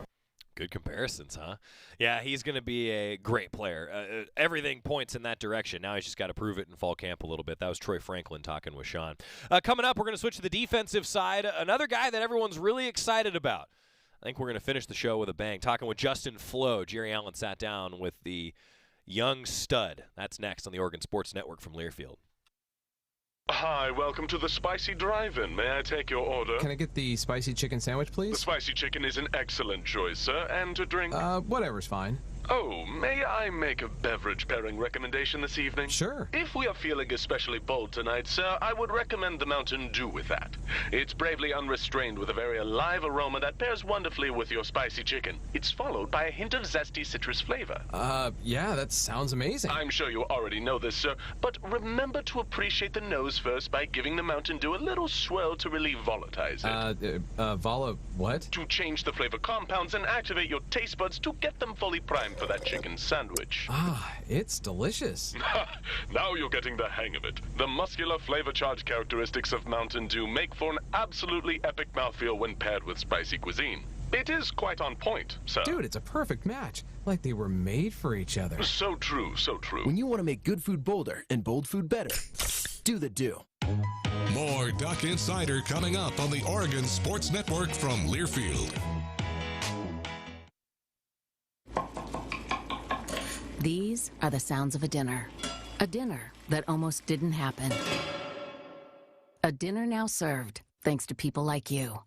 Speaker 7: Good comparisons, huh? Yeah, he's going to be a great player. Everything points in that direction. Now he's just got to prove it in fall camp a little bit. That was Troy Franklin talking with Sean. Coming up, we're going to switch to the defensive side. Another guy that everyone's really excited about. I think we're going to finish the show with a bang. Talking with Justin Flowe. Jerry Allen sat down with the young stud. That's next on the Oregon Sports Network from Learfield.
Speaker 3: Hi, welcome to the Spicy Drive-In. May I take your order?
Speaker 15: Can I get the spicy chicken sandwich,
Speaker 3: The
Speaker 15: please?
Speaker 3: spicy chicken is an excellent choice, sir. And to drink?
Speaker 15: Whatever's fine.
Speaker 3: Oh, may I make a beverage pairing recommendation this evening?
Speaker 15: Sure.
Speaker 3: If we are feeling especially bold tonight, sir, I would recommend the Mountain Dew with that. It's bravely unrestrained with a very alive aroma that pairs wonderfully with your spicy chicken. It's followed by a hint of zesty citrus flavor.
Speaker 15: Yeah, that sounds amazing.
Speaker 3: I'm sure you already know this, sir, but remember to appreciate the nose first by giving the Mountain Dew a little swirl to relieve volatilize it.
Speaker 15: What?
Speaker 3: To change the flavor compounds and activate your taste buds to get them fully primed for that chicken sandwich.
Speaker 15: It's delicious.
Speaker 3: Now you're getting the hang of it. The muscular flavor charge characteristics of Mountain Dew make for an absolutely epic mouthfeel when paired with spicy cuisine. It is quite on point, sir.
Speaker 15: Dude, it's a perfect match. Like they were made for each other.
Speaker 3: So true, so true.
Speaker 16: When you want to make good food bolder and bold food better, do the Dew.
Speaker 2: More Duck Insider coming up on the Oregon Sports Network from Learfield.
Speaker 17: These are the sounds of a dinner that almost didn't happen. A dinner now served, thanks to people like you.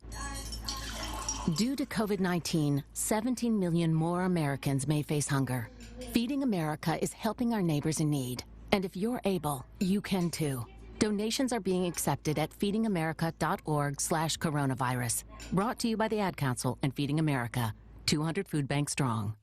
Speaker 17: Due to COVID-19, 17 million more Americans may face hunger. Feeding America is helping our neighbors in need. And if you're able, you can too. Donations are being accepted at feedingamerica.org/coronavirus. Brought to you by the Ad Council and Feeding America, 200 food banks strong.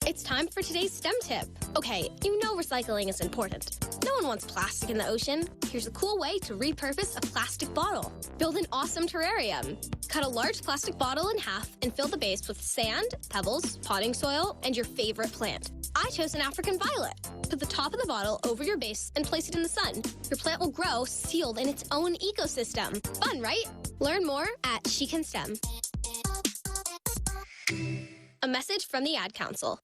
Speaker 19: It's time for today's STEM tip. Okay, you know recycling is important. No one wants plastic in the ocean. Here's a cool way to repurpose a plastic bottle. Build an awesome terrarium. Cut a large plastic bottle in half and fill the base with sand, pebbles, potting soil, and your favorite plant. I chose an African violet. Put the top of the bottle over your base and place it in the sun. Your plant will grow sealed in its own ecosystem. Fun, right? Learn more at She Can STEM. A message from the Ad Council.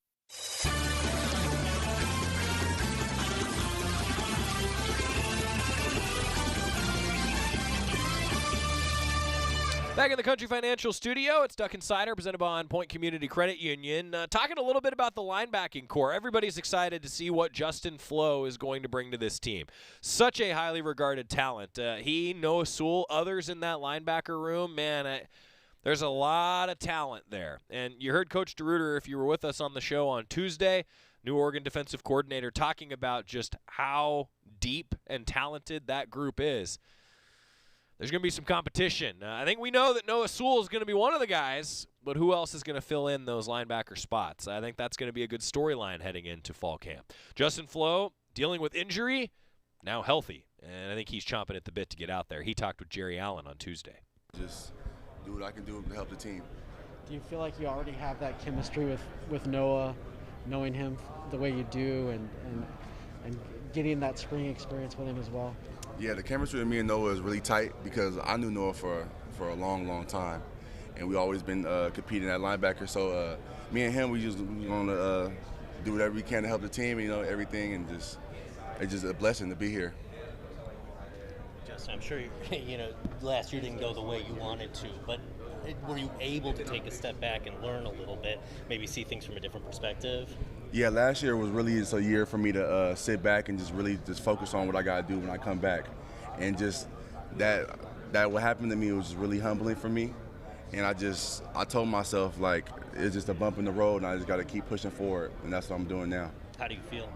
Speaker 7: Back in the Country Financial Studio, it's Duck Insider presented by On Point Community Credit Union. Talking a little bit about the linebacking core. Everybody's excited to see what Justin Flowe is going to bring to this team. Such a highly regarded talent. He, Noah Sewell, others in that linebacker room, man, there's a lot of talent there. And you heard Coach DeRuiter, if you were with us on the show on Tuesday, new Oregon defensive coordinator, talking about just how deep and talented that group is. There's going to be some competition. I think we know that Noah Sewell is going to be one of the guys, but who else is going to fill in those linebacker spots? I think that's going to be a good storyline heading into fall camp. Justin Flowe, dealing with injury, now healthy, and I think he's chomping at the bit to get out there. He talked with Jerry Allen on Tuesday.
Speaker 20: Just do what I can do to help the team.
Speaker 27: Do you feel like you already have that chemistry with Noah, knowing him the way you do and getting that spring experience with him as well?
Speaker 20: Yeah, the chemistry with me and Noah is really tight because I knew Noah for a long, long time. And we always been competing at linebacker. So me and him, we want to do whatever we can to help the team, everything. And it's just a blessing to be here.
Speaker 12: Justin, I'm sure last year didn't go the way you wanted to, but were you able to take a step back and learn a little bit, maybe see things from a different perspective?
Speaker 20: Yeah, last year was really just a year for me to sit back and just really just focus on what I got to do when I come back. And just that what happened to me was really humbling for me. And I told myself, like, it's just a bump in the road and I just got to keep pushing forward. And that's what I'm doing now.
Speaker 12: How do you feel?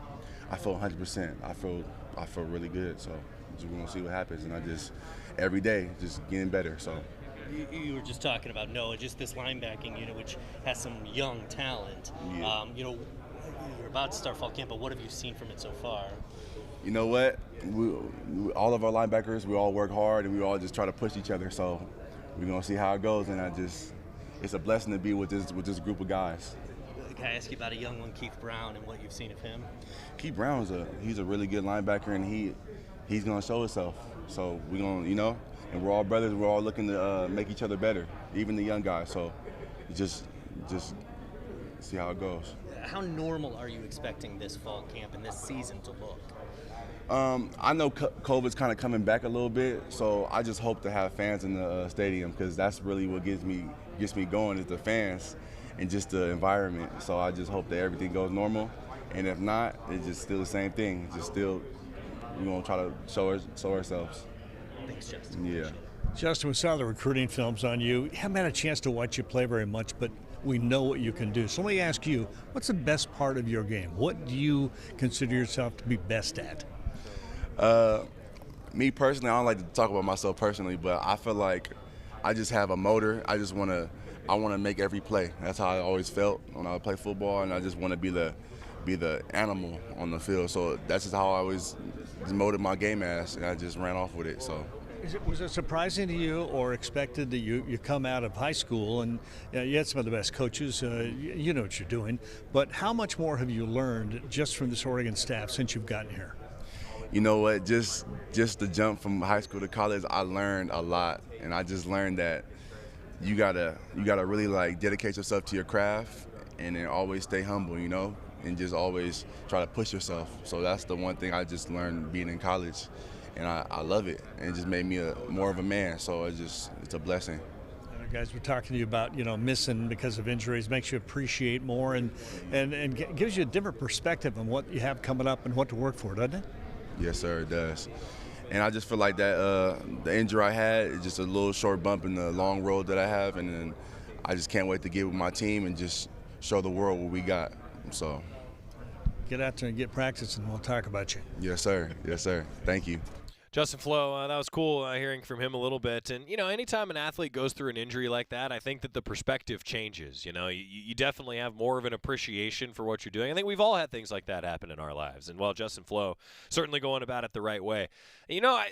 Speaker 20: I feel 100%. I feel really good. So we're going to see what happens. And I just, every day, just getting better. So.
Speaker 12: You were just talking about Noah, just this linebacking unit, which has some young talent.
Speaker 20: Yeah.
Speaker 12: You're about to start fall camp, but what have you seen from it so far?
Speaker 20: You know what? All of our linebackers, we all work hard and we all just try to push each other. So we're gonna see how it goes, and it's a blessing to be with this group of guys.
Speaker 12: Can I ask you about a young one, Keith Brown, and what you've seen of him?
Speaker 20: Keith Brown's he's a really good linebacker, and he's gonna show himself. So we're gonna, and we're all brothers. We're all looking to make each other better, even the young guys. So just see how it goes.
Speaker 12: How normal are you expecting this fall camp and this season to look?
Speaker 20: I know COVID's kind of coming back a little bit, so I just hope to have fans in the stadium because that's really what gets me going is the fans and just the environment. So I just hope that everything goes normal, and if not, it's just still the same thing. Just still, we're gonna try to show ourselves.
Speaker 12: Thanks, Justin.
Speaker 20: Yeah.
Speaker 4: Justin, we saw the recruiting films on you. Haven't had a chance to watch you play very much, but we know what you can do. So let me ask you, what's the best part of your game? What do you consider yourself to be best at?
Speaker 20: Me personally, I don't like to talk about myself personally, but I feel like I just have a motor. I want to make every play. That's how I always felt when I would play football, and I just want to be the animal on the field. So that's just how I always molded my game as, and I just ran off with it. So.
Speaker 4: Was it surprising to you or expected that you come out of high school and you had some of the best coaches, you know what you're doing, but how much more have you learned just from this Oregon staff since you've gotten here?
Speaker 20: You know what, just the jump from high school to college, I learned a lot, and I just learned that you gotta really like dedicate yourself to your craft and then always stay humble, you know, and just always try to push yourself. So that's the one thing I just learned being in college. And I love it, and it just made me more of a man. So it's a blessing.
Speaker 4: Guys, we're talking to you about missing because of injuries, makes you appreciate more, and gives you a different perspective on what you have coming up and what to work for, doesn't it?
Speaker 20: Yes, sir, it does. And I just feel like that the injury I had is just a little short bump in the long road that I have, and then I just can't wait to get with my team and just show the world what we got. So
Speaker 4: get out there and get practice, and we'll talk about you.
Speaker 20: Yes, sir. Yes, sir. Thank you.
Speaker 7: Justin Flowe, that was cool hearing from him a little bit. And, anytime an athlete goes through an injury like that, I think that the perspective changes. You definitely have more of an appreciation for what you're doing. I think we've all had things like that happen in our lives. And, Justin Flowe certainly going about it the right way.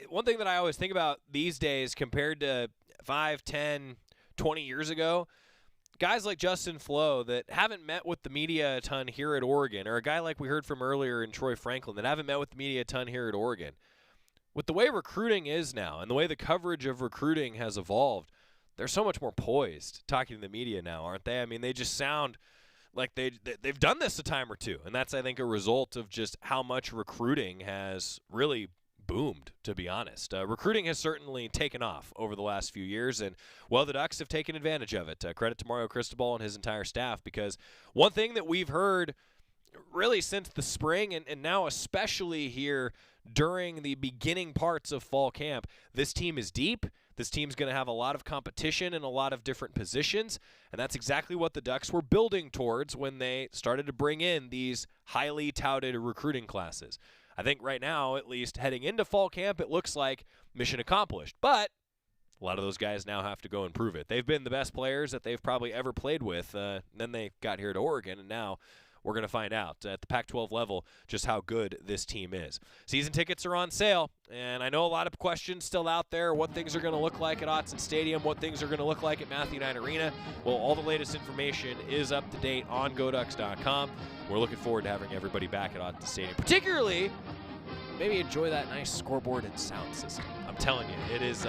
Speaker 7: One thing that I always think about these days compared to 5, 10, 20 years ago, guys like Justin Flowe that haven't met with the media a ton here at Oregon, or a guy like we heard from earlier in Troy Franklin that haven't met with the media a ton here at Oregon. With the way recruiting is now and the way the coverage of recruiting has evolved, they're so much more poised talking to the media now, aren't they? I mean, they just sound like they've done this a time or two, and that's, I think, a result of just how much recruiting has really boomed, to be honest. Recruiting has certainly taken off over the last few years, and, the Ducks have taken advantage of it. Credit to Mario Cristobal and his entire staff, because one thing that we've heard really since the spring and now especially here during the beginning parts of fall camp, this team is deep. This team's going to have a lot of competition in a lot of different positions, and that's exactly what the Ducks were building towards when they started to bring in these highly touted recruiting classes. I think right now, at least heading into fall camp, it looks like mission accomplished, but a lot of those guys now have to go and prove it. They've been the best players that they've probably ever played with, and then they got here to Oregon, and now we're going to find out at the Pac-12 level just how good this team is. Season tickets are on sale, and I know a lot of questions still out there, what things are going to look like at Autzen Stadium, what things are going to look like at Matthew Knight Arena. Well, all the latest information is up to date on GoDucks.com. We're looking forward to having everybody back at Autzen Stadium, particularly maybe enjoy that nice scoreboard and sound system. I'm telling you, it is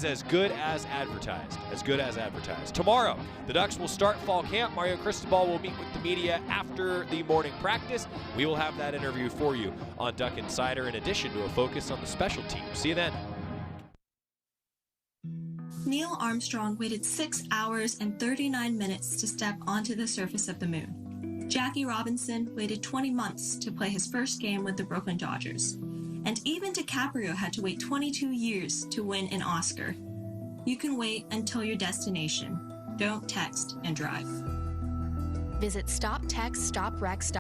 Speaker 7: as good as advertised. As good as advertised. Tomorrow, the Ducks will start fall camp. Mario Cristobal will meet with the media after the morning practice. We will have that interview for you on Duck Insider, in addition to a focus on the special teams. See you then.
Speaker 5: Neil Armstrong waited 6 hours and 39 minutes to step onto the surface of the moon. Jackie Robinson waited 20 months to play his first game with the Brooklyn Dodgers. And even DiCaprio had to wait 22 years to win an Oscar. You can wait until your destination. Don't text and drive.
Speaker 17: Visit StopTextStopWrecks.com